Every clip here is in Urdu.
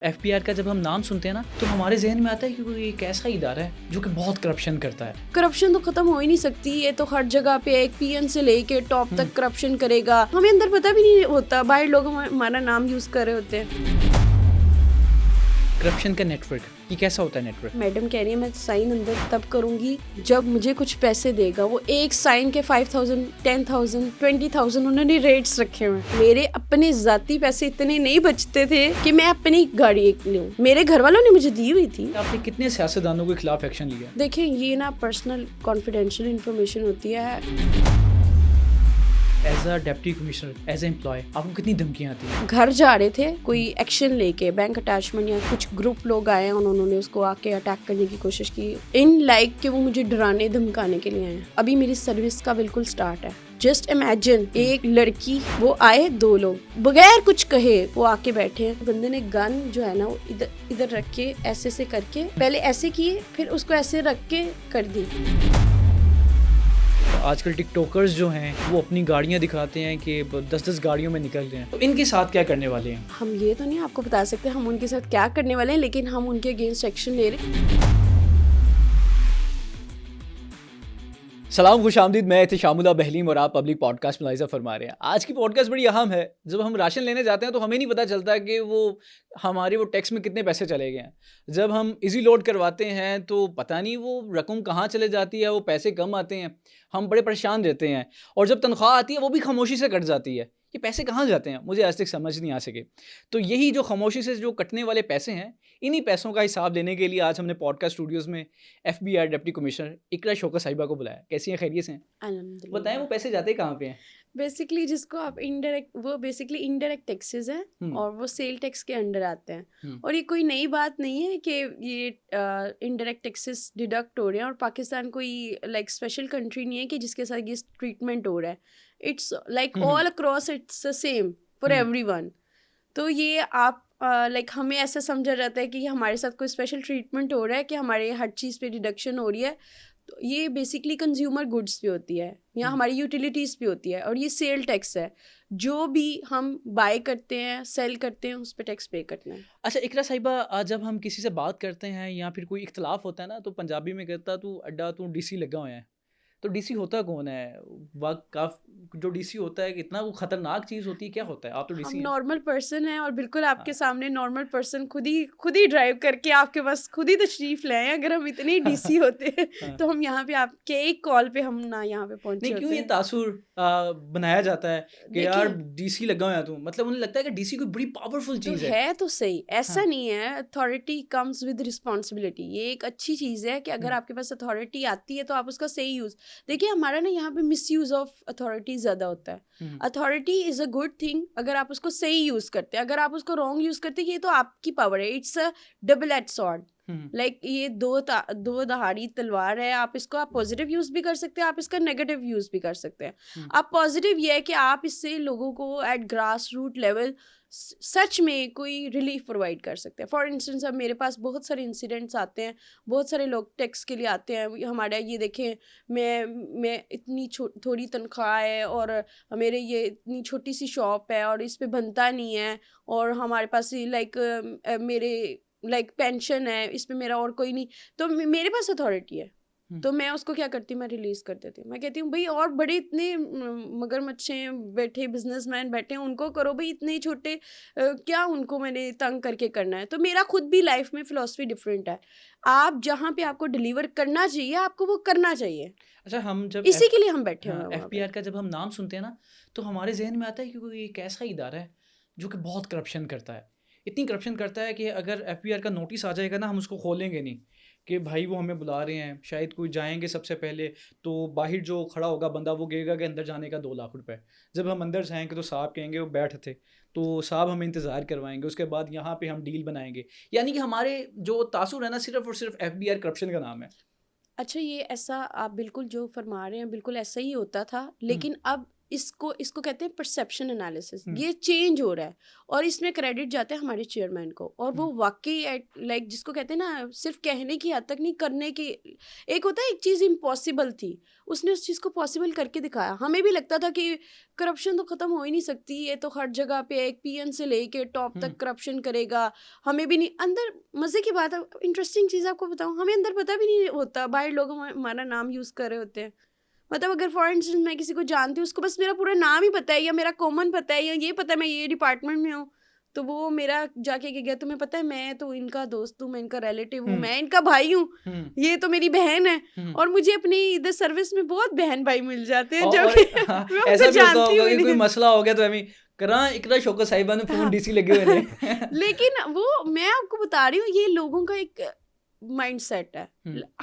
ایف بی آر کا جب ہم نام سنتے ہیں نا تو ہمارے ذہن میں آتا ہے کہ کوئی ایک ایسا ادارہ ہے جو کہ بہت کرپشن کرتا ہے. کرپشن تو ختم ہو ہی نہیں سکتی, یہ تو ہر جگہ پہ ایک پی این سے لے کے ٹاپ تک کرپشن کرے گا. ہمیں اندر پتہ بھی نہیں ہوتا, باہر لوگ ہمارا نام یوز کر رہے ہوتے ہیں. کرپشن کا نیٹ ورک یہ کیسا ہوتا ہے نیٹ ورک؟ میڈم کہہ رہی ہے میں سائن اندر تب کروں گی جب مجھے کچھ پیسے دے گا. وہ ایک سائن کے 5,000 10,000 20,000 انہوں نے ریٹس رکھے ہوئے. میرے اپنے ذاتی پیسے اتنے نہیں بچتے تھے کہ میں اپنی گاڑی لوں, میرے گھر والوں نے مجھے دی ہوئی تھی. آپ نے کتنے سیاستدانوں کے خلاف ایکشن لیا؟ دیکھیں یہ نا پرسنل کانفیڈینشیل انفارمیشن ہوتی ہے. As a deputy commissioner, as an employee آپ کو کتنی دھمکیاں آتی ہیں؟ گھر جا رہے تھے کوئی ایکشن لے کے, بینک اٹیچمنٹ یا کچھ گروپ لوگ آئے ہیں, انہوں نے اس کو آ کے اٹیک کرنے کی کوشش کی ان لائک کہ وہ مجھے ڈرانے دھمکانے کے لیے آئے ہیں. ابھی میری سروس کا بالکل سٹارٹ ہے. جسٹ امیجن ایک لڑکی, وہ آئے 2 لوگ بغیر کچھ کہے وہ آ کے بیٹھے ہیں. بندے نے گن جو ہے نا وہ ادھر رکھ کے ایسے سے کر کے پہلے ایسے کیے, پھر اس کو ایسے رکھ کے کر دی. آج کل ٹک ٹاکرز جو ہیں وہ اپنی گاڑیاں دکھاتے ہیں کہ 10 گاڑیوں میں نکل رہے ہیں, تو ان کے ساتھ کیا کرنے والے ہیں؟ ہم یہ تو نہیں آپ کو بتا سکتے ہم ان کے ساتھ کیا کرنے والے ہیں, لیکن ہم ان کے اگینسٹ ایکشن لے رہے ہیں. سلام, خوش آمدید. میں احتشام اللہ بہلیم اور آپ پبلک پوڈ کاسٹ ملاحظہ فرما رہے ہیں. آج کی پوڈ کاسٹ بڑی اہم ہے. جب ہم راشن لینے جاتے ہیں تو ہمیں نہیں پتہ چلتا کہ وہ ہمارے وہ ٹیکس میں کتنے پیسے چلے گئے ہیں. جب ہم ایزی لوڈ کرواتے ہیں تو پتہ نہیں وہ رقم کہاں چلے جاتی ہے, وہ پیسے کم آتے ہیں, ہم بڑے پریشان رہتے ہیں. اور جب تنخواہ آتی ہے وہ بھی خاموشی سے کٹ جاتی ہے. یہ پیسے کہاں جاتے ہیں مجھے آج تک سمجھ نہیں آ سکے. تو یہی جو خاموشی سے جو کٹنے والے پیسے ہیں, انہی پیسوں کا حساب لینے کے لیے آج ہم نے پوڈ کاسٹ اسٹوڈیوز میں F B R deputy commissioner Iqra Shaukat صاحبہ کو بلایا. کیسی ہیں, خیریت سے ہیں؟ الحمدللہ. بتائیں وہ پیسے جاتے کہاں پہ ہیں؟ بیسکلی جس کو آپ انڈائریکٹ ٹیکسز ہیں اور وہ سیل ٹیکس کے انڈر آتے ہیں. اور یہ کوئی نئی بات نہیں ہے کہ یہ انڈائریکٹ ٹیکسز ڈیڈکٹ ہو رہے ہیں, اور پاکستان کوئی لائک اسپیشل کنٹری نہیں ہے کہ جس کے ساتھ یہ ٹریٹمنٹ ہو رہا ہے. It's like all across, it's same for everyone. تو یہ آپ لائک ہمیں ایسا سمجھا جاتا ہے کہ یہ ہمارے ساتھ کوئی اسپیشل ٹریٹمنٹ ہو رہا ہے کہ ہمارے ہر چیز پہ ڈیڈکشن ہو رہی ہے. تو یہ بیسکلی کنزیومر گڈس پہ ہوتی ہے یا ہماری یوٹیلیٹیز پہ ہوتی ہے, اور یہ سیل ٹیکس ہے. جو بھی ہم بائی کرتے ہیں, سیل کرتے ہیں, اس پہ ٹیکس پے کرنا ہے. اچھا اقرا صاحبہ, جب ہم کسی سے بات کرتے ہیں یا پھر کوئی اختلاف ہوتا ہے نا, تو پنجابی میں کہتا تو اڈا تو ڈی سی لگا ہوا ہے. تو ڈی سی ہوتا کون ہے؟ جو ڈی سی ہوتا ہے اتنا وہ خطرناک چیز ہوتی ہے, کیا ہوتا ہے؟ آپ تو ڈی سی ہم ہیں. نارمل پرسن ہیں, اور بالکل آپ کے سامنے نارمل پرسن خود ہی ڈرائیو کر کے آپ کے پاس خود ہی تشریف لائے ہیں. اگر ہم اتنے ڈی سی ہوتے تو ہم یہاں پہ آپ کے ایک کال پہ ہم نہ یہاں پہ پہنچے نہیں, ہوتے. کیوں یہ تاثر بنایا جاتا ہے کہ یار ڈی سی لگا ہوا ہے, تو مطلب انہیں لگتا ہے کہ ڈی سی کوئی بڑی پاورفل چیز ہے. تو صحیح ایسا نہیں ہے. Authority comes with responsibility. یہ ایک اچھی چیز ہے کہ اگر آپ کے پاس اتھارٹی آتی ہے تو آپ اس کا صحیح یوز. دیکھیے ہمارا نا یہاں پہ مس یوز آف اتھارٹی زیادہ ہوتا ہے. Authority is a good thing اگر آپ اس کو صحیح یوز کرتے ہیں. اگر آپ اس کو رانگ یوز کرتے ہیں, یہ تو آپ کی پاور ہے. It's a double edge sword. Like یہ دو دہاڑی تلوار ہے. آپ اس کو آپ پازیٹیو یوز بھی کر سکتے ہیں, آپ اس کا نیگیٹو یوز بھی کر سکتے ہیں. آپ پازیٹیو یہ ہے کہ آپ اس سے لوگوں کو ایٹ گراس روٹ لیول سچ میں کوئی ریلیف پرووائڈ کر سکتے ہیں. فار انسٹنس اب میرے پاس بہت سارے انسیڈنٹس آتے ہیں, بہت سارے لوگ ٹیکس کے لیے آتے ہیں. ہمارا یہ دیکھیں میں اتنی تھوڑی تنخواہ ہے, اور میرے یہ اتنی چھوٹی سی شاپ ہے, اور اس پہ بنتا نہیں ہے, اور ہمارے پاس لائک میرے لائک پینشن ہے, اس پہ میرا اور کوئی نہیں, تو میرے پاس اتھارٹی ہے. تو میں اس کو کیا کرتی ہوں, میں ریلیز کر دیتی ہوں. میں کہتی ہوں بھائی اور بڑے اتنے مگر مچھیں بیٹھے بزنس مین بیٹھے ہیں, ان کو کرو بھائی, اتنے چھوٹے کیا ان کو میں نے تنگ کر کے کرنا ہے. تو میرا خود بھی لائف میں فلاسفی ڈفرینٹ ہے. آپ جہاں پہ آپ کو ڈلیور کرنا چاہیے آپ کو وہ کرنا چاہیے. اچھا ہم جب اسی کے لیے ہم بیٹھے ہوئے ہیں. ایف بی آر کا جب ہم نام سنتے ہیں نا تو ہمارے ذہن میں آتا ہے کہ کوئی ایک ایسا ادارہ ہے جو کہ بہت کرپشن کرتا ہے. اتنی کرپشن کرتا ہے کہ اگر ایف بی آر کا نوٹس آ جائے گا نا, ہم اس کو کھولیں گے نہیں کہ بھائی وہ ہمیں بلا رہے ہیں. شاید کوئی جائیں گے سب سے پہلے تو باہر جو کھڑا ہوگا بندہ وہ کہے گا کہ اندر جانے کا 2 لاکھ روپے. جب ہم اندر جائیں گے تو صاحب کہیں گے وہ بیٹھ تھے, تو صاحب ہمیں انتظار کروائیں گے, اس کے بعد یہاں پہ ہم ڈیل بنائیں گے. یعنی کہ ہمارے جو تاثر ہے نا صرف اور صرف ایف بی آر کرپشن کا نام ہے. اچھا یہ ایسا آپ بالکل جو فرما رہے ہیں بالکل ایسا ہی ہوتا تھا, لیکن اب اس کو کہتے ہیں پرسیپشن انالیسس. یہ چینج ہو رہا ہے اور اس میں کریڈٹ جاتا ہے ہمارے چیئرمین کو, اور وہ واقعی لائک جس کو کہتے ہیں نا صرف کہنے کی حد تک نہیں, کرنے کی. ایک ہوتا ہے ایک چیز امپاسبل تھی, اس نے اس چیز کو پاسبل کر کے دکھایا. ہمیں بھی لگتا تھا کہ کرپشن تو ختم ہو ہی نہیں سکتی, یہ تو ہر جگہ پہ ایک پی این سے لے کے ٹاپ تک کرپشن کرے گا, ہمیں بھی نہیں. اندر مزے کی بات ہے, انٹرسٹنگ چیز آپ کو بتاؤں, ہمیں اندر پتہ بھی نہیں ہوتا, باہر لوگ ہمارا نام یوز کر رہے ہوتے ہیں. مطلب اگر فار انسٹنس میں کسی کو جانتی ہوں, اس کو بس میرا پورا نام ہی پتہ ہے, یا میرا کامن پتہ ہے, یا یہ پتہ ہے میں یہ ڈپارٹمنٹ میں ہوں, تو وہ میرا جا کے گیا تمہیں پتہ ہے میں تو ان کا دوست ہوں, میں ان کا ریلیٹیو ہوں, میں ان کا بھائی ہوں, یہ تو میری بہن ہے. اور مجھے اپنی ادھر سروس میں بہت بہن بھائی مل جاتے ہیں جو ایسا بھی ہوتا ہوگا کہ کوئی مسئلہ ہو گیا تو ہمیں کراں اقرا شوکت صاحبہ نے فون ڈی سی لگے ہوئے ہیں. لیکن وہ میں آپ کو بتا رہی ہوں, یہ لوگوں کا ایک مائنڈ سیٹ ہے,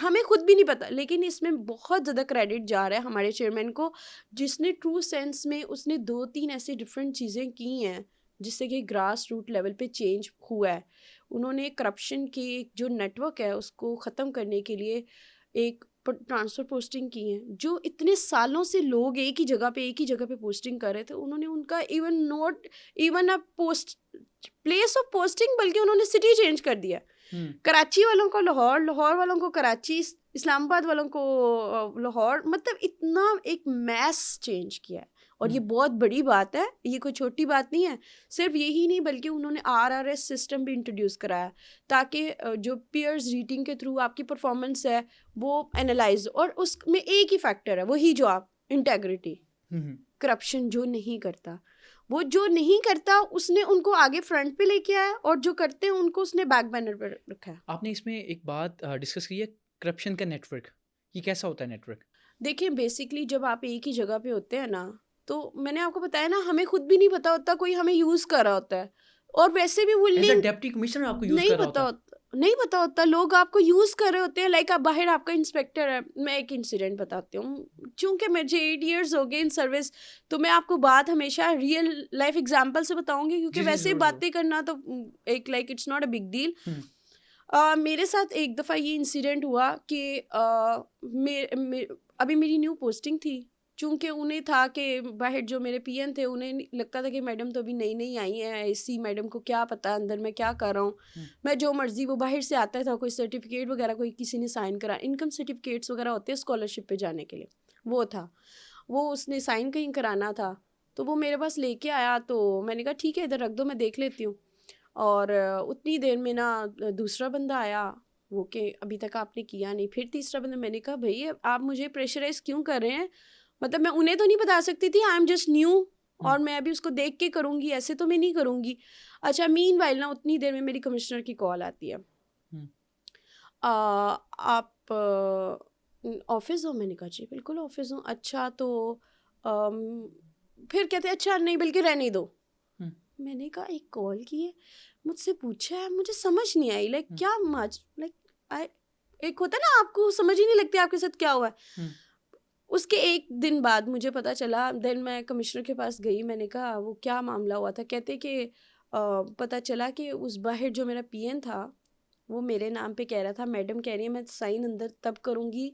ہمیں خود بھی نہیں پتا. لیکن اس میں بہت زیادہ کریڈٹ جا رہا ہے ہمارے چیئرمین کو, جس نے ٹرو سینس میں اس نے 2-3 ایسی ڈفرینٹ چیزیں کی ہیں جس سے کہ گراس روٹ لیول پہ چینج ہوا ہے. انہوں نے کرپشن کی جو نیٹ ورک ہے اس کو ختم کرنے کے لیے ایک ٹرانسفر پوسٹنگ کی ہیں. جو اتنے سالوں سے لوگ ایک ہی جگہ پہ پوسٹنگ کر رہے تھے, انہوں نے ان کا ایون پلیس آف پوسٹنگ بلکہ انہوں نے سٹی چینج کر دیا. کراچی والوں کو لاہور, لاہور والوں کو کراچی, اسلام آباد والوں کو لاہور, مطلب اتنا ایک میس چینج کیا ہے. اور یہ بہت بڑی بات ہے, یہ کوئی چھوٹی بات نہیں ہے. صرف یہی نہیں بلکہ انہوں نے RRS سسٹم بھی انٹروڈیوس کرایا تاکہ جو پیئرز ریٹنگ کے تھرو آپ کی پرفارمنس ہے وہ انالائز, اور اس میں ایک ہی فیکٹر ہے, وہی جو آپ انٹیگریٹی. کرپشن جو نہیں کرتا, وہ جو نہیں کرتا اس نے ان کو آگے فرنٹ پہ لے کے آیا, اور جو کرتے ہیں ان کو اس نے بیک بینر پہ رکھا ہے. آپ نے اس میں ایک بات ڈسکس کی ہے, کرپشن کا نیٹ ورک, یہ کیسا ہوتا ہے نیٹ ورک؟ دیکھیں بیسکلی جب آپ ایک ہی جگہ پہ ہوتے ہیں نا, تو میں نے آپ کو بتایا نا, ہمیں خود بھی نہیں پتا ہوتا, کوئی ہمیں یوز کر رہا ہوتا ہے, اور ویسے بھی وہ لنک ڈپٹی کمشنر آپ کو یوز کر رہا ہوتا ہے, نہیں پتا ہوتا, لوگ آپ کو یوز کر رہے ہوتے ہیں. لائک آپ باہر آپ کا انسپیکٹر ہے, میں ایک انسیڈنٹ بتاتی ہوں, چونکہ مجھے 8 years ہو گئے ان سروس, تو میں آپ کو بات ہمیشہ ریئل لائف ایگزامپل سے بتاؤں گی, کیونکہ ویسے باتیں کرنا تو ایک like it's not a big deal. میرے ساتھ ایک دفعہ یہ انسیڈنٹ ہوا کہ ابھی میری نیو پوسٹنگ تھی, چونکہ انہیں تھا کہ باہر جو میرے پی این تھے انہیں لگتا تھا کہ میڈم تو ابھی نئی آئی ہیں, ایسی میڈم کو کیا پتہ اندر میں کیا کر رہا ہوں, میں جو مرضی, وہ باہر سے آتا تھا, کوئی سرٹیفکیٹ وغیرہ کوئی کسی نے سائن کرا, انکم سرٹیفکیٹس وغیرہ ہوتے ہیں اسکالرشپ پہ جانے کے لیے, وہ تھا, وہ اس نے سائن کہیں کرانا تھا, تو وہ میرے پاس لے کے آیا. تو میں نے کہا ٹھیک ہے ادھر رکھ دو, میں دیکھ لیتی ہوں. اور اتنی دیر میں نا دوسرا بندہ آیا, وہ کہ ابھی تک آپ نے کیا نہیں. پھر تیسرا بندہ, میں نے کہا بھائی آپ مجھے پریشرائز کیوں کر رہے ہیں, مطلب میں انہیں تو نہیں بتا سکتی تھی, آئی ایم جسٹ نیو, اور میں ابھی اس کو دیکھ کے کروں گی, ایسے تو میں نہیں کروں گی. اچھا مین وائل نا اتنی دیر میں میری کمشنر کی کال آتی ہے, آپ آفس ہو؟ میں نے کہا جی بالکل آفس ہوں. اچھا تو پھر کہتے اچھا نہیں بلکہ رہنے دو. میں نے کہا ایک کال کی ہے, مجھ سے پوچھا ہے, مجھے سمجھ نہیں آئی, لائک کیا لائک ایک ہوتا ہے نا آپ کو سمجھ ہی نہیں لگتی آپ کے ساتھ کیا ہوا ہے. اس کے ایک دن بعد مجھے پتا چلا, دین میں کمشنر کے پاس گئی, میں نے کہا وہ کیا معاملہ ہوا تھا. کہتے کہ پتہ چلا کہ اس باہر جو میرا پی این تھا وہ میرے نام پہ کہہ رہا تھا, میڈم کہہ رہی ہے میں سائن اندر تب کروں گی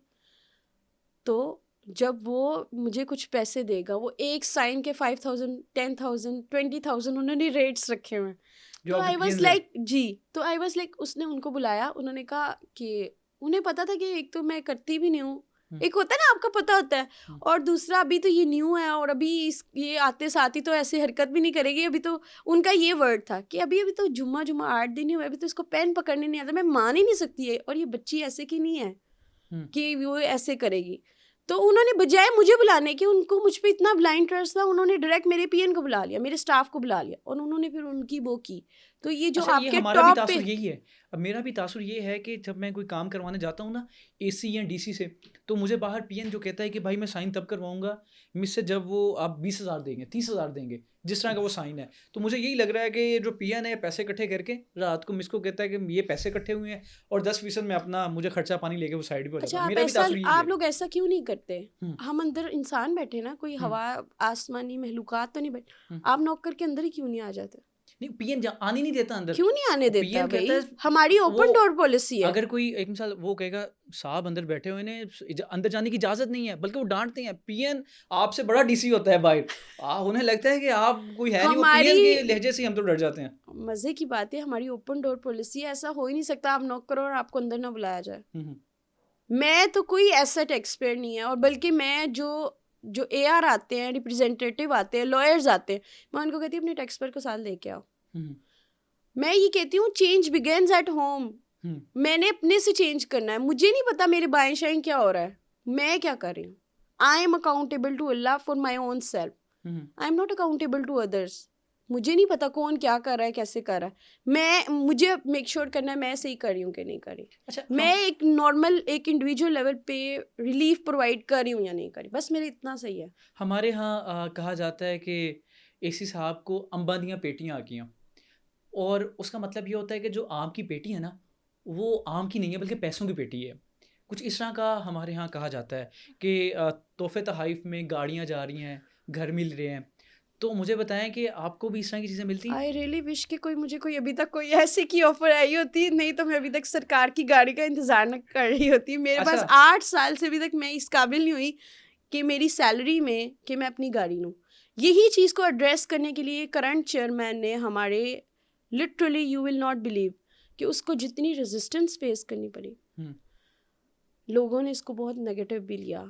تو جب وہ مجھے کچھ پیسے دے گا. وہ ایک سائن کے 5,000 10,000 20,000 انہوں نے ریٹس رکھے ہوئے. تو آئی واز لائک اس نے ان کو بلایا, انہوں نے کہا کہ انہیں پتا تھا کہ ایک تو میں کرتی بھی نہیں ہوں, ایک ہوتا ہے نا آپ کا پتہ ہوتا ہے, اور دوسرا ابھی تو یہ نیو ہے, اور ابھی یہ آتے ساتھ ہی تو ایسے حرکت بھی نہیں کرے گی. ابھی تو ان کا یہ ورڈ تھا کہ ابھی تو جمعہ 8 دن ہی ہوئے, ابھی تو اس کو پین پکڑنے نہیں آتا, میں مان ہی نہیں سکتی ہے, اور یہ بچی ایسے کی نہیں ہے کہ وہ ایسے کرے گی. تو انہوں نے بجائے مجھے بلانے کے, ان کو مجھ پہ اتنا بلائنڈ ٹرسٹ تھا, انہوں نے ڈائریکٹ میرے پی این کو بلا لیا, میرے اسٹاف کو بلا لیا, اور انہوں نے پھر ان کی وہ کی. تو یہ جو آپ کے ٹاپ پہ, یہی ہے. اب میرا بھی تاثر یہ ہے کہ جب میں کوئی کام کروانے جاتا ہوں نا اے سی یا ڈی سی سے, تو مجھے باہر پی این جو کہتا ہے کہ بھائی میں سائن تب کرواؤں گا مجھ سے جب وہ آپ 20,000 دیں گے, 30,000 دیں گے, جس طرح کا وہ سائن ہے. تو مجھے یہی لگ رہا ہے کہ یہ جو پی این ہے پیسے اکٹھے کر کے رات کو مجھ کو کہتا ہے کہ یہ پیسے اکٹھے ہوئے ہیں, اور 10% میں اپنا مجھے خرچہ پانی لے کے وہ سائڈ پہ ہو جاتا ہے. میرا بھی تاثر یہی ہے. آپ لوگ ایسا کیوں نہیں کرتے؟ ہم اندر انسان بیٹھے نا, کوئی ہوا آسمانی مخلوقات تو نہیں بیٹھے, آپ نوکر کے اندر ہی کیوں نہیں آ جاتے؟ نہیں پی این آنے نہیں دیتا اندر. کیوں نہیں آنے دیتا PN بھائی؟ کہتا ہے ہماری اوپن ڈور پالیسی ہے. اگر کوئی ایک مثال وہ کہے گا صاحب اندر بیٹھے ہوئے نے اندر جانے کی اجازت نہیں ہے, بلکہ وہ ڈانٹتے ہیں. پی این آپ سے بڑا ڈی سی ہوتا ہے باہر, انہیں لگتا ہے کہ آپ کوئی ہے نہیں, وہ پی این کے لہجے سے ہم تو ڈر جاتے ہیں. مزے کی بات ہے ہماری اوپن ڈور پالیسی ہے, ایسا ہو ہی نہیں سکتا آپ نوک کرو اور آپ کو اندر نہ بلایا جائے. میں تو کوئی ایسا ٹیکس پیئر نہیں ہے, اور بلکہ میں جو اے آر آتے ہیں, ریپرزینٹیٹیو آتے ہیں, لائرز آتے ہیں, میں ان کو کہتی ہوں اپنے ٹیکس پیئر کو ساتھ لے کے آؤ. میں یہ کہتی ہوں چینج بگینز ایٹ ہوم. میں نے اپنے سے چینج کرنا ہے. مجھے نہیں پتا میرے بائیں شائیں کیا ہو رہا ہے, میں کیا کر رہی ہوں. I am accountable to Allah for my own self, I am not accountable to others. مجھے نہیں پتا کون کیا کر رہا ہے, کیسے کر رہا ہے. مجھے میک شیور کرنا ہے میں صحیح کر رہی ہوں کہ نہیں کر رہی. میں ایک نارمل ایک انڈیویجول لیول پہ ریلیف پرووائڈ کر رہی ہوں یا نہیں کر رہی, بس میرے اتنا صحیح ہے. ہمارے ہاں کہا جاتا ہے کہ اے سی صاحب کو امبانیاں پیٹیاں آ گئیں, اور اس کا مطلب یہ ہوتا ہے کہ جو آم کی پیٹی ہے نا وہ آم کی نہیں ہے بلکہ پیسوں کی پیٹی ہے. کچھ اس طرح کا ہمارے ہاں کہا جاتا ہے کہ تحفے تحائف میں گاڑیاں جا رہی ہیں, گھر مل رہے ہیں. تو مجھے بتائیں کہ آپ کو بھی اس طرح کی چیزیں ملتی ہیں؟ آئی ریئلی وش کہ مجھے کوئی ابھی تک کوئی ایسی کی آفر آئی ہوتی, نہیں تو میں ابھی تک سرکار کی گاڑی کا انتظار نہ کر رہی ہوتی. میرے پاس 8 سال سے ابھی تک میں اس قابل نہیں ہوئی کہ میری سیلری میں کہ میں اپنی گاڑی لوں. یہی چیز کو ایڈریس کرنے کے لیے کرنٹ چیئرمین نے ہمارے literally you will not believe کہ اس کو جتنی ریزسٹنس فیس کرنی پڑی, لوگوں نے اس کو بہت نگیٹو بھی لیا,